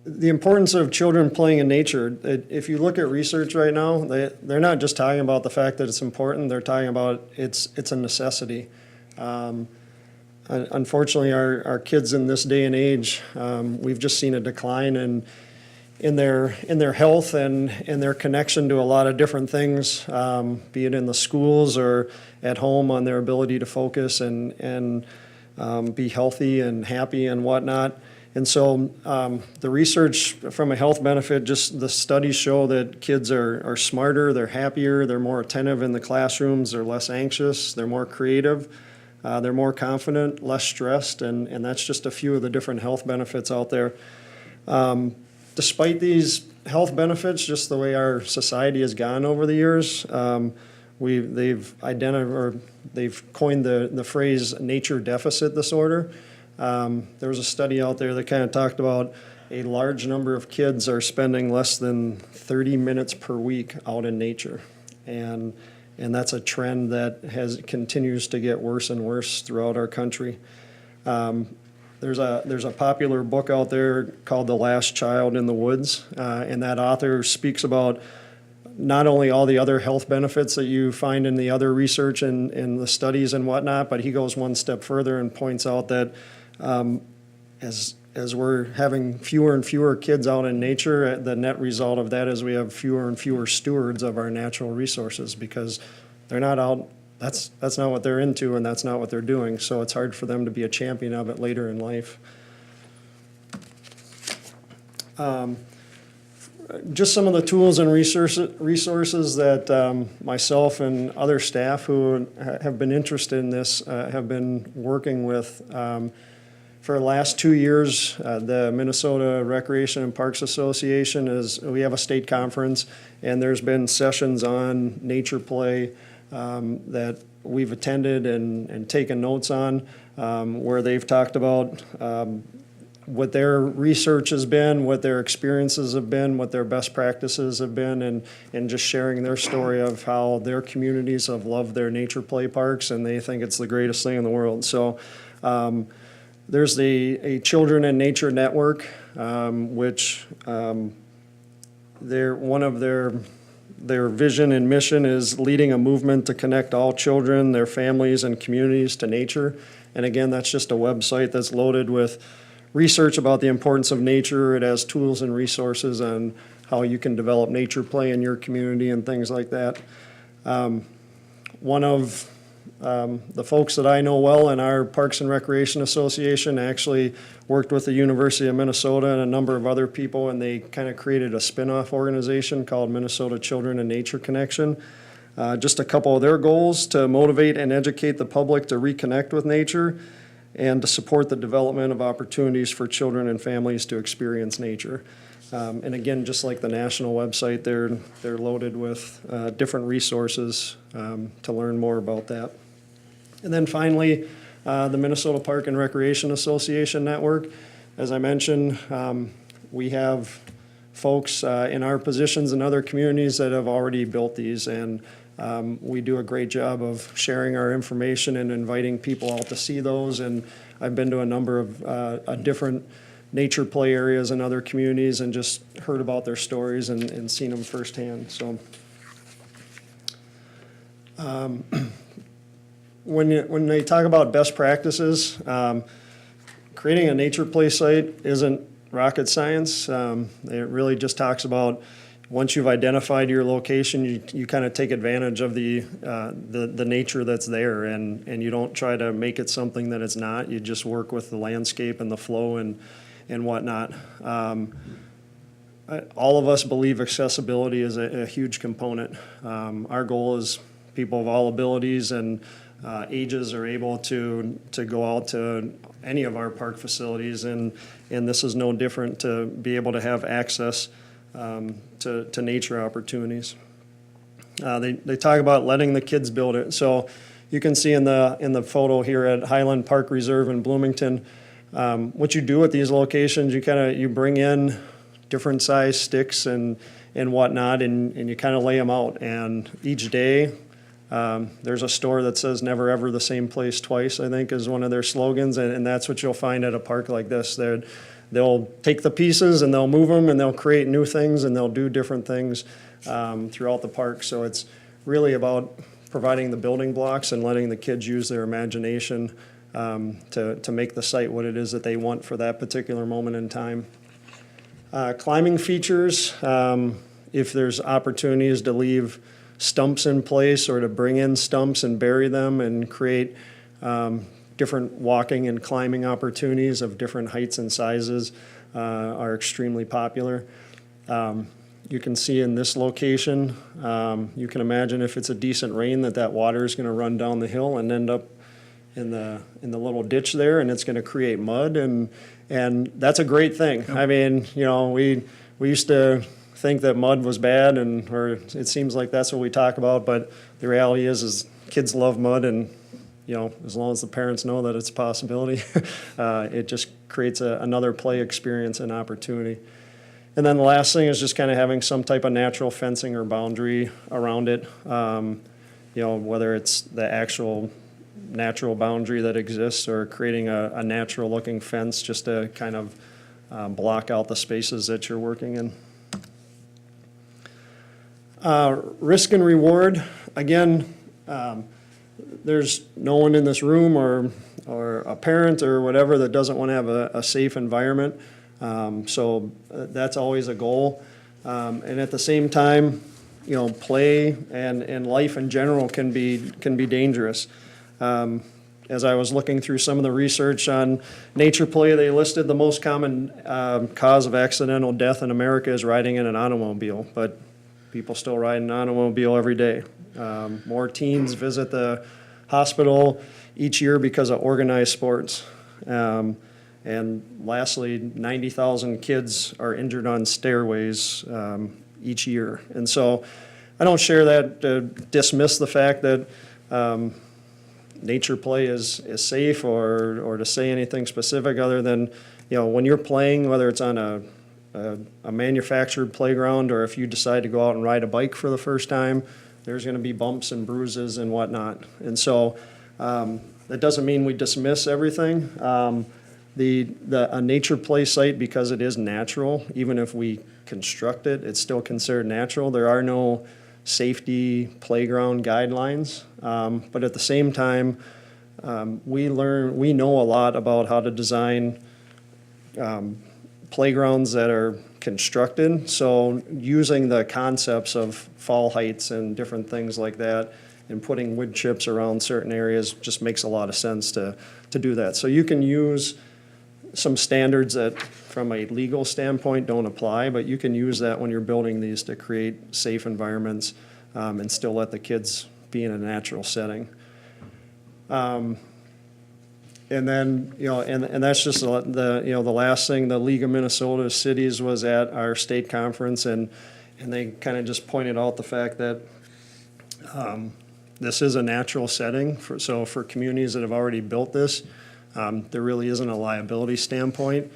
the importance of children playing in nature, if you look at research right now, they're not just talking about the fact that it's important, they're talking about it's a necessity. Unfortunately, our kids in this day and age, we've just seen a decline in their health and in their connection to a lot of different things, be it in the schools or at home, on their ability to focus and be healthy and happy and whatnot. And so the research from a health benefit, just the studies show that kids are smarter, they're happier, they're more attentive in the classrooms, they're less anxious, they're more creative, they're more confident, less stressed, and that's just a few of the different health benefits out there. Despite these health benefits, just the way our society has gone over the years, they've identified, or they've coined the phrase nature deficit disorder. There was a study out there that kind of talked about a large number of kids are spending less than 30 minutes per week out in nature, and that's a trend that continues to get worse and worse throughout our country. There's a popular book out there called The Last Child in the Woods, and that author speaks about not only all the other health benefits that you find in the other research and the studies and whatnot, but he goes one step further and points out that as we're having fewer and fewer kids out in nature, the net result of that is we have fewer and fewer stewards of our natural resources, because they're not out. That's not what they're into, and that's not what they're doing. So it's hard for them to be a champion of it later in life. Just some of the tools and resources that myself and other staff who have been interested in this have been working with. For the last 2 years, the Minnesota Recreation and Parks Association we have a state conference, and there's been sessions on nature play that we've attended and taken notes on, where they've talked about what their research has been, what their experiences have been, what their best practices have been, and just sharing their story of how their communities have loved their nature play parks, and they think it's the greatest thing in the world. So there's a Children in Nature Network, which one of their vision and mission is leading a movement to connect all children, their families, and communities to nature. And again, that's just a website that's loaded with research about the importance of nature. It has tools and resources on how you can develop nature play in your community and things like that. One of the folks that I know well in our Parks and Recreation Association actually worked with the University of Minnesota and a number of other people, and they kind of created a spin-off organization called Minnesota Children and Nature Connection. Just a couple of their goals: to motivate and educate the public to reconnect with nature, and to support the development of opportunities for children and families to experience nature. And again, just like the national website, they're loaded with different resources to learn more about that. And then finally, the Minnesota Park and Recreation Association Network. As I mentioned, we have folks in our positions in other communities that have already built these, and we do a great job of sharing our information and inviting people out to see those. And I've been to a number of different nature play areas in other communities and just heard about their stories and seen them firsthand. So when they talk about best practices, creating a nature play site isn't rocket science. It really just talks about, once you've identified your location, you kind of take advantage of the nature that's there, and you don't try to make it something that it's not. You just work with the landscape and the flow and whatnot. All of us believe accessibility is a huge component. Our goal is people of all abilities and ages are able to go out to any of our park facilities, and this is no different, to be able to have access to nature opportunities. They talk about letting the kids build it. So you can see in the photo here at Highland Park Reserve in Bloomington, what you do at these locations, you bring in different size sticks and whatnot, and you kind of lay them out. And each day, there's a store that says "Never ever the same place twice," I think is one of their slogans, and that's what you'll find at a park like this. They'll take the pieces and they'll move them and they'll create new things and they'll do different things throughout the park. So it's really about providing the building blocks and letting the kids use their imagination to make the site what it is that they want for that particular moment in time. Climbing features, if there's opportunities to leave stumps in place or to bring in stumps and bury them and create different walking and climbing opportunities of different heights and sizes are extremely popular. You can see in this location, you can imagine if it's a decent rain that water is going to run down the hill and end up in the little ditch there, and it's going to create mud, and that's a great thing. I mean, we used to think that mud was bad, or it seems like that's what we talk about, but the reality is kids love mud, and as long as the parents know that it's a possibility, it just creates another play experience and opportunity. And then the last thing is just kind of having some type of natural fencing or boundary around it, whether it's the actual natural boundary that exists or creating a natural looking fence just to kind of block out the spaces that you're working in. Risk and reward, again, there's no one in this room or a parent or whatever that doesn't want to have a safe environment. So that's always a goal. And at the same time, play and life in general can be dangerous. As I was looking through some of the research on nature play, they listed the most common cause of accidental death in America is riding in an automobile, but people still ride an automobile every day. More teens visit the hospital each year because of organized sports. And lastly, 90,000 kids are injured on stairways each year. And so I don't share that to dismiss the fact that nature play is safe or to say anything specific other than, when you're playing, whether it's on a manufactured playground or if you decide to go out and ride a bike for the first time, there's going to be bumps and bruises and whatnot. And so that doesn't mean we dismiss everything. A nature play site, because it is natural, even if we construct it, it's still considered natural. There are no safety playground guidelines, but at the same time, we know a lot about how to design playgrounds that are constructed. So using the concepts of fall heights and different things like that and putting wood chips around certain areas just makes a lot of sense to do that. So you can use some standards that from a legal standpoint don't apply, but you can use that when you're building these to create safe environments and still let the kids be in a natural setting. And then, and that's just the last thing. The League of Minnesota Cities was at our state conference, and they kind of just pointed out the fact that this is a natural setting. So for communities that have already built this, there really isn't a liability standpoint.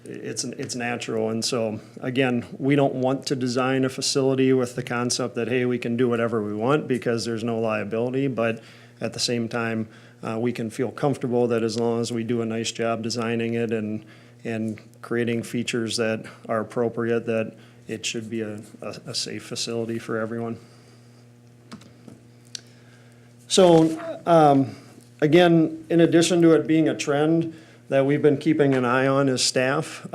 It's natural. And so, again, we don't want to design a facility with the concept that, hey, we can do whatever we want because there's no liability. But at the same time, we can feel comfortable that as long as we do a nice job designing it and creating features that are appropriate, that it should be a safe facility for everyone. So, again, in addition to it being a trend that we've been keeping an eye on as staff,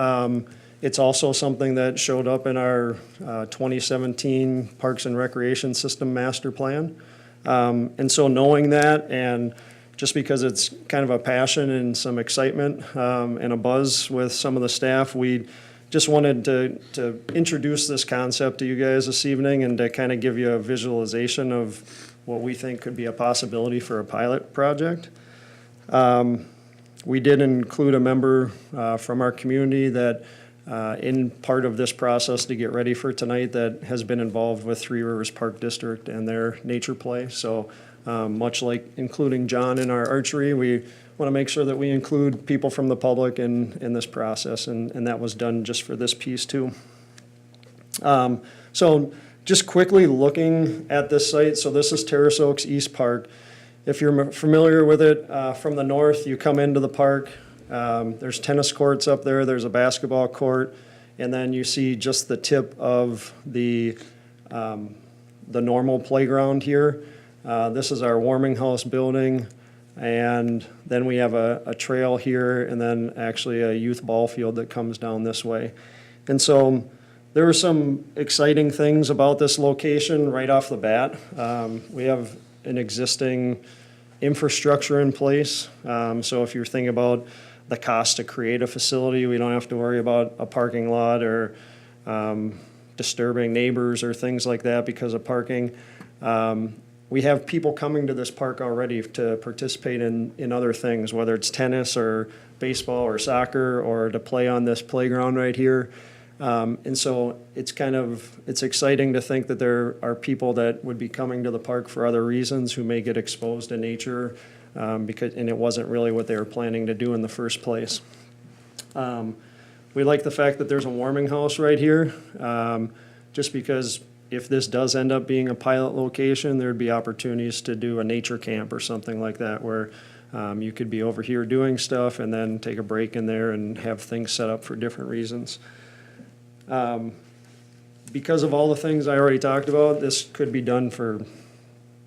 it's also something that showed up in our 2017 Parks and Recreation System Master Plan. And so knowing that, and just because it's kind of a passion and some excitement and a buzz with some of the staff, we just wanted to introduce this concept to you guys this evening and to kind of give you a visualization of what we think could be a possibility for a pilot project. We did include a member from our community that in part of this process to get ready for tonight that has been involved with Three Rivers Park District and their nature play. So much like including John in our archery, we want to make sure that we include people from the public in this process, and that was done just for this piece too. So just quickly looking at this site, so this is Terrace Oaks East Park. If you're familiar with it, from the north, you come into the park. There's tennis courts up there. There's a basketball court, and then you see just the tip of the normal playground here. This is our warming house building, and then we have a trail here, and then actually a youth ball field that comes down this way. And so there were some exciting things about this location right off the bat. We have an existing infrastructure in place. So if you're thinking about the cost to create a facility, we don't have to worry about a parking lot or disturbing neighbors or things like that because of parking. We have people coming to this park already to participate in other things, whether it's tennis or baseball or soccer or to play on this playground right here. And so it's exciting to think that there are people that would be coming to the park for other reasons who may get exposed to nature and it wasn't really what they were planning to do in the first place. We like the fact that there's a warming house right here, just because if this does end up being a pilot location, there'd be opportunities to do a nature camp or something like that where you could be over here doing stuff and then take a break in there and have things set up for different reasons. Because of all the things I already talked about, this could be done for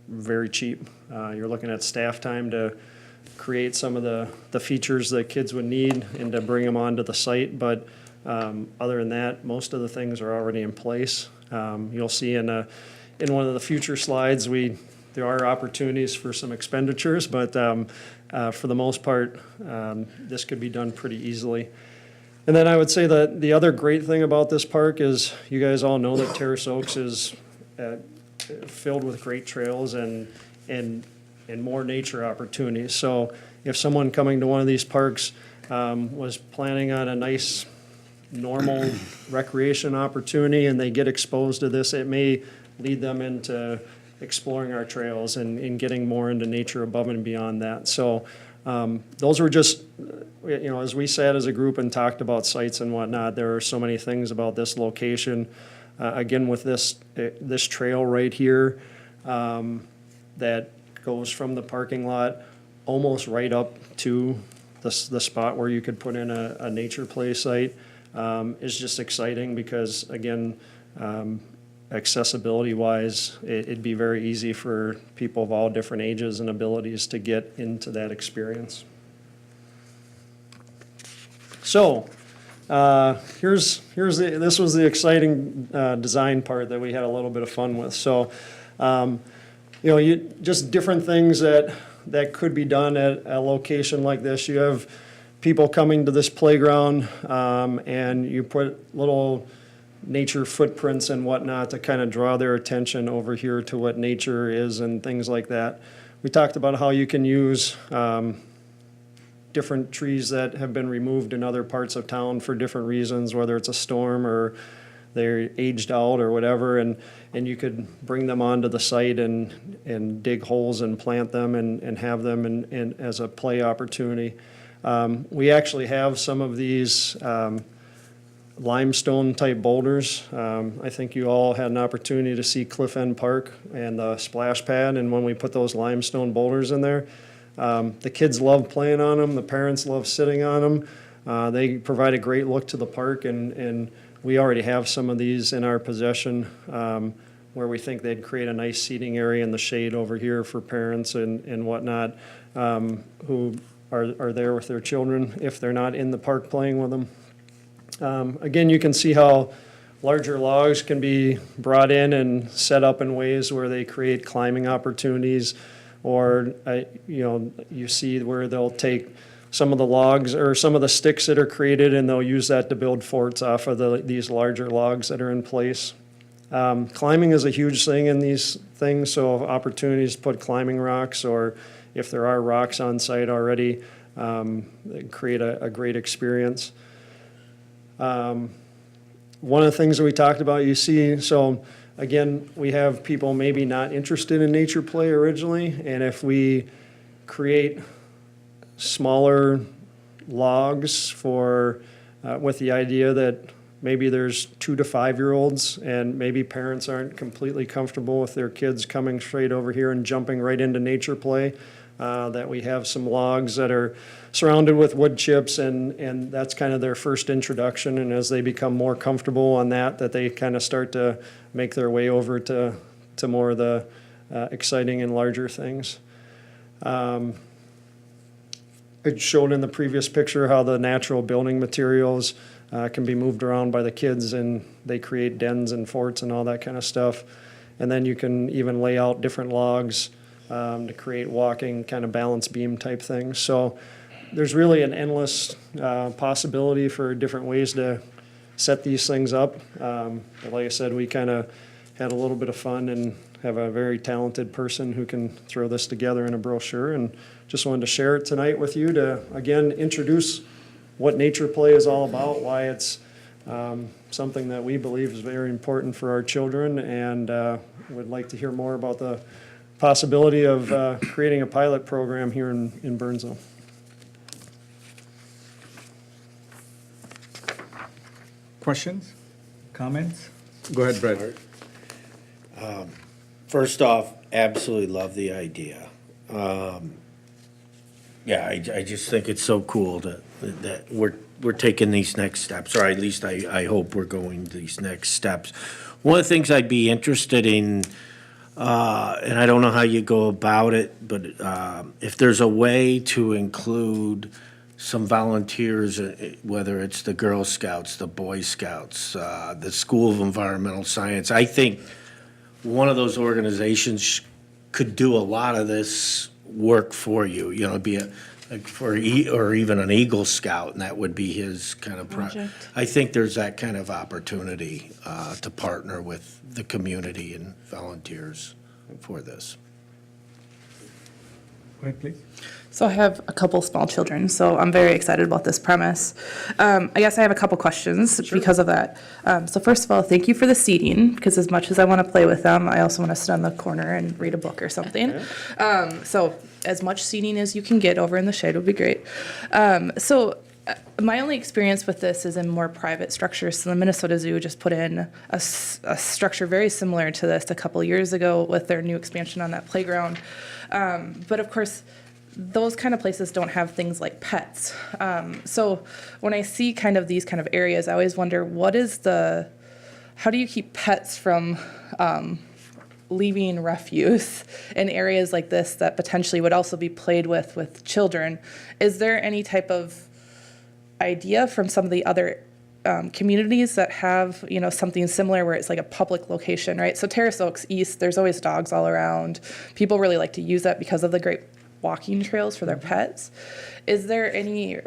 very cheap. You're looking at staff time to create some of the features that kids would need and to bring them onto the site. But other than that, most of the things are already in place. You'll see in one of the future slides, there are opportunities for some expenditures, but for the most part, this could be done pretty easily. And then I would say that the other great thing about this park is you guys all know that Terrace Oaks is filled with great trails and more nature opportunities. So if someone coming to one of these parks was planning on a nice normal recreation opportunity and they get exposed to this, it may lead them into exploring our trails and getting more into nature above and beyond that. So those were just, as we sat as a group and talked about sites and whatnot, there are so many things about this location. Again, with this trail right here that goes from the parking lot almost right up to the spot where you could put in a nature play site is just exciting because, again, accessibility-wise, it'd be very easy for people of all different ages and abilities to get into that experience. So, this was the exciting design part that we had a little bit of fun with. So, just different things that could be done at a location like this. You have people coming to this playground, and you put little nature footprints and whatnot to kind of draw their attention over here to what nature is and things like that. We talked about how you can use different trees that have been removed in other parts of town for different reasons, whether it's a storm or they're aged out or whatever, and you could bring them onto the site and dig holes and plant them and have them in as a play opportunity. We actually have some of these limestone type boulders. I think you all had an opportunity to see Cliff End Park and the splash pad, and when we put those limestone boulders in there, the kids love playing on them, the parents love sitting on them. They provide a great look to the park, and we already have some of these in our possession, where we think they'd create a nice seating area in the shade over here for parents and whatnot, who are there with their children if they're not in the park playing with them. Again, you can see how larger logs can be brought in and set up in ways where they create climbing opportunities, or you see where they'll take some of the logs or some of the sticks that are created, and they'll use that to build forts off of these larger logs that are in place. Climbing is a huge thing in these things, so opportunities to put climbing rocks, or if there are rocks on site already, they create a great experience. One of the things that we talked about, you see, so again, we have people maybe not interested in nature play originally, and if we create smaller logs with the idea that maybe there's 2 to 5 year olds, and maybe parents aren't completely comfortable with their kids coming straight over here and jumping right into nature play, that we have some logs that are surrounded with wood chips, and that's kind of their first introduction, and as they become more comfortable on that they kind of start to make their way over to more of the exciting and larger things. It showed in the previous picture how the natural building materials can be moved around by the kids, and they create dens and forts and all that kind of stuff. And then you can even lay out different logs to create walking kind of balance beam type things. So there's really an endless possibility for different ways to set these things up. But like I said, we kind of had a little bit of fun and have a very talented person who can throw this together in a brochure, and just wanted to share it tonight with you to, again, introduce what nature play is all about, why it's something that we believe is very important for our children, and would like to hear more about the possibility of creating a pilot program here in Burnsville. Questions? Comments? Go ahead, Brett. First off, absolutely love the idea. Yeah, I just think it's so cool that we're taking these next steps, or at least I hope we're going these next steps. One of the things I'd be interested in, and I don't know how you go about it, but if there's a way to include some volunteers, whether it's the Girl Scouts, the Boy Scouts, the School of Environmental Science, I think one of those organizations could do a lot of this work for you. Be or even an Eagle Scout, and that would be his kind of project. I think there's that kind of opportunity to partner with the community and volunteers for this. Go ahead, please. So I have a couple small children, so I'm very excited about this premise. I guess I have a couple questions because of that. So first of all, thank you for the seating, because as much as I want to play with them, I also want to sit on the corner and read a book or something. So as much seating as you can get over in the shade would be great. My only experience with this is in more private structures. So the Minnesota Zoo just put in a structure very similar to this a couple years ago with their new expansion on that playground. But of course, those kind of places don't have things like pets. So when I see kind of these kind of areas, I always wonder, how do you keep pets from leaving refuse in areas like this that potentially would also be played with children? Is there any type of idea from some of the other communities that have, you know, something similar where it's like a public location, right? So Terrace Oaks East, there's always dogs all around. People really like to use that because of the great walking trails for their pets. Is there any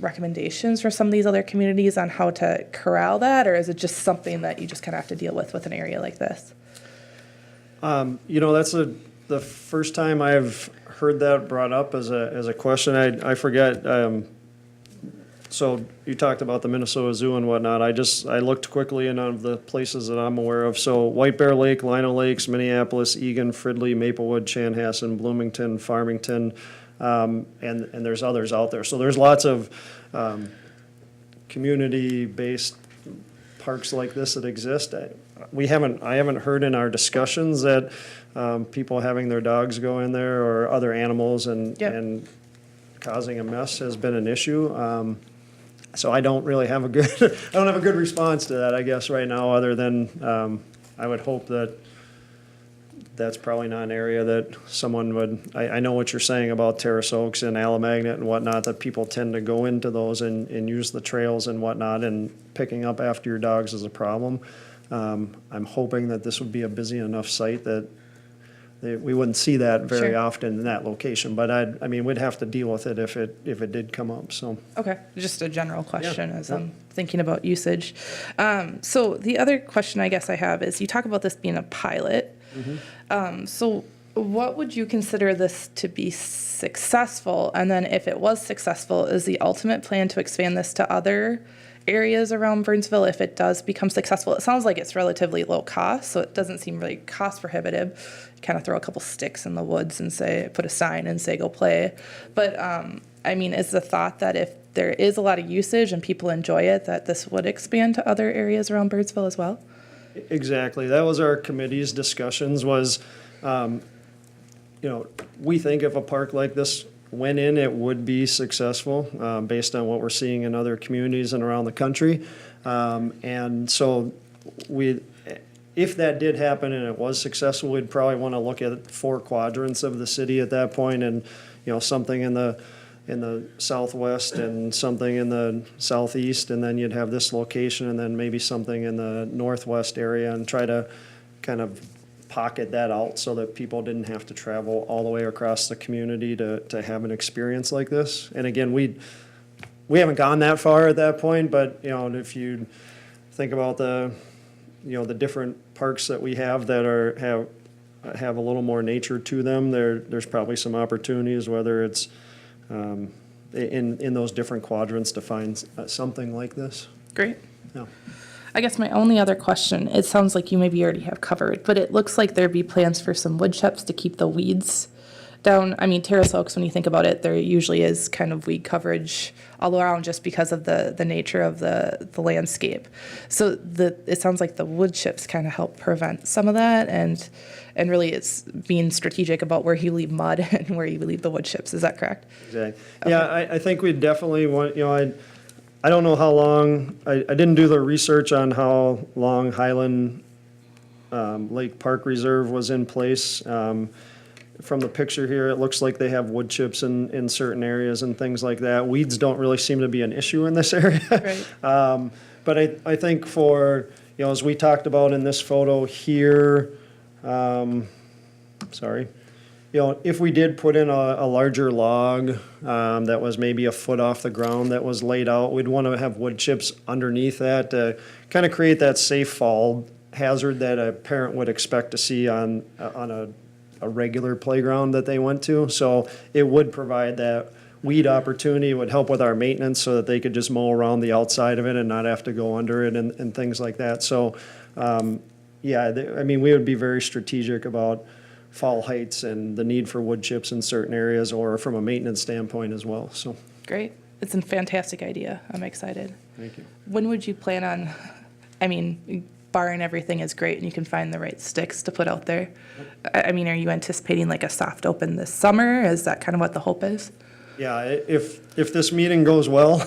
recommendations for some of these other communities on how to corral that, or is it just something that you just kind of have to deal with an area like this? You know, that's the first time I've heard that brought up as a question. I forget, so you talked about the Minnesota Zoo and whatnot. I looked quickly in of the places that I'm aware of. So White Bear Lake, Lino Lakes, Minneapolis, Egan, Fridley, Maplewood, Chanhassen, Bloomington, Farmington, and there's others out there. So there's lots of community-based parks like this that exist. I haven't heard in our discussions that people having their dogs go in there or other animals and causing a mess has been an issue. So I don't really have a good response to that, I guess, right now, other than I would hope that that's probably not an area that someone would, I know what you're saying about Terrace Oaks and Alamagnet and whatnot, that people tend to go into those and use the trails and whatnot, and picking up after your dogs is a problem. I'm hoping that this would be a busy enough site that we wouldn't see that very Sure. often in that location, but I mean, we'd have to deal with it if it did come up, so. Okay, just a general question as yeah. I'm thinking about usage. So the other question I guess I have is, you talk about this being a pilot. So what would you consider this to be successful? And then if it was successful, is the ultimate plan to expand this to other areas around Burnsville if it does become successful? It sounds like it's relatively low cost, so it doesn't seem really cost prohibitive. Kind of throw a couple sticks in the woods and say, put a sign and say, go play. But I mean, is the thought that if there is a lot of usage and people enjoy it, that this would expand to other areas around Burnsville as well? Exactly. That was our committee's discussions was, we think if a park like this went in, it would be successful, based on what we're seeing in other communities and around the country. And so if that did happen and it was successful, we'd probably want to look at 4 quadrants of the city at that point, and, something in the southwest and something in the southeast, and then you'd have this location, and then maybe something in the northwest area, and try to kind of pocket that out so that people didn't have to travel all the way across the community to have an experience like this. And again, we haven't gone that far at that point, but, if you think about the different parks that we have that have a little more nature to them, there's probably some opportunities, whether it's in those different quadrants, to find something like this. Great. Yeah. I guess my only other question, it sounds like you maybe already have covered, but it looks like there'd be plans for some wood chips to keep the weeds down. I mean, Terrace Oaks, when you think about it, there usually is kind of weed coverage all around just because of the nature of the landscape. So it sounds like the wood chips kind of help prevent some of that, and really it's being strategic about where you leave mud and where you leave the wood chips. Is that correct? Exactly. Okay. Yeah, I think we definitely want, I don't know how long, I didn't do the research on how long Highland Lake Park Reserve was in place. From the picture here, it looks like they have wood chips in certain areas and things like that. Weeds don't really seem to be an issue in this area. Right. But I think for, as we talked about in this photo here, if we did put in a larger log that was maybe a foot off the ground that was laid out, we'd want to have wood chips underneath that to kind of create that safe fall hazard that a parent would expect to see on a regular playground that they went to. So it would provide that weed opportunity, would help with our maintenance so that they could just mow around the outside of it and not have to go under it and things like that. So, we would be very strategic about fall heights and the need for wood chips in certain areas, or from a maintenance standpoint as well, so. Great. It's a fantastic idea. I'm excited. Thank you. When would you plan on, barring everything is great and you can find the right sticks to put out there. Are you anticipating like a soft open this summer? Is that kind of what the hope is? Yeah, if this meeting goes well,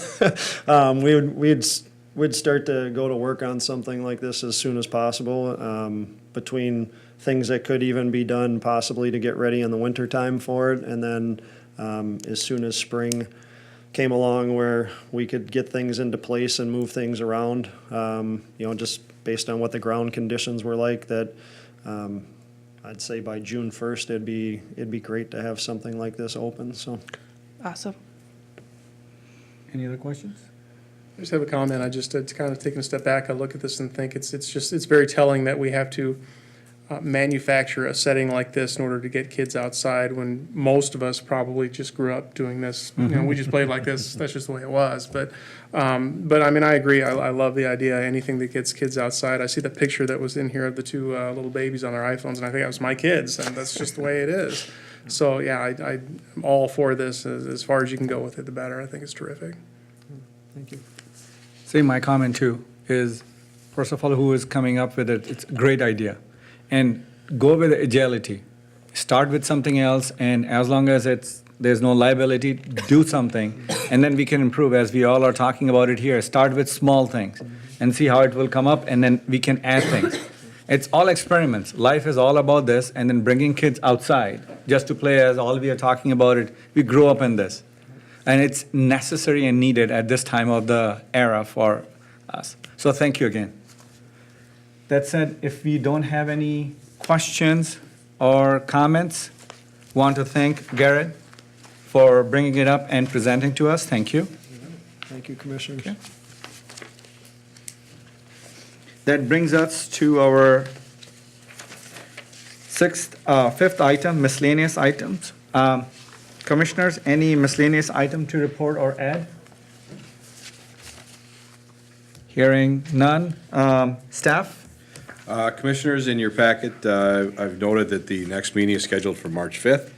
we'd start to go to work on something like this as soon as possible, between things that could even be done possibly to get ready in the wintertime for it, and then as soon as spring came along where we could get things into place and move things around, just based on what the ground conditions were like, that I'd say by June 1st, it'd be great to have something like this open, so. Awesome. Any other questions? I just have a comment. It's kind of taking a step back, I look at this and think it's very telling that we have to manufacture a setting like this in order to get kids outside, when most of us probably just grew up doing this. We just played like this. That's just the way it was. But I mean, I agree. I love the idea. Anything that gets kids outside. I see the picture that was in here of the two little babies on their iPhones, and I think that was my kids, and that's just the way it is. So yeah, I'm all for this. As far as you can go with it, the better. I think it's terrific. Thank you. See, my comment too is, first of all, who is coming up with it, it's a great idea. And go with agility. Start with something else, and as long as there's no liability, do something, and then we can improve, as we all are talking about it here. Start with small things and see how it will come up, and then we can add things. It's all experiments. Life is all about this, and then bringing kids outside just to play, as all we are talking about it. We grew up in this. And it's necessary and needed at this time of the era for us. So thank you again. That said, if we don't have any questions or comments, want to thank Garrett for bringing it up and presenting to us. Thank you. Thank you, Commissioners. Okay. That brings us to our fifth item, miscellaneous items. Commissioners, any miscellaneous item to report or add? Hearing none. Staff? Commissioners, in your packet, I've noted that the next meeting is scheduled for March 5th.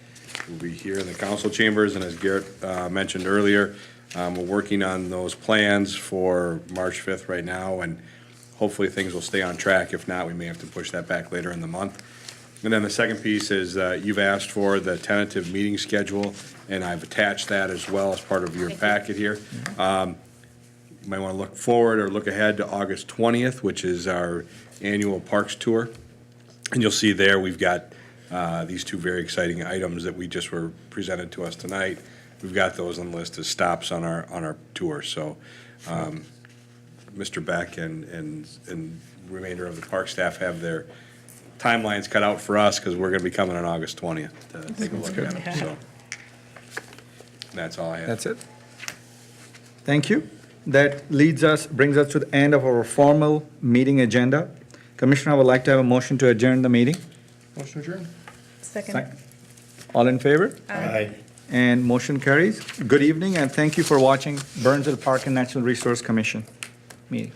We'll be here in the council chambers, and as Garrett mentioned earlier, we're working on those plans for March 5th right now, and hopefully things will stay on track. If not, we may have to push that back later in the month. And then the second piece is you've asked for the tentative meeting schedule, and I've attached that as well as part of your packet here. You might want to look forward or look ahead to August 20th, which is our annual parks tour. And you'll see there we've got these two very exciting items that we just were presented to us tonight. We've got those on the list as stops on our tour. So Mr. Beck and remainder of the park staff have their timelines cut out for us, because we're going to be coming on August 20th to take a look at them. So that's all I have. That's it. Thank you. That brings us to the end of our formal meeting agenda. Commissioner, I would like to have a motion to adjourn the meeting. Motion adjourned. Second. All in favor? Aye. And motion carries. Good evening, and thank you for watching Burnsville Park and Natural Resource Commission meeting.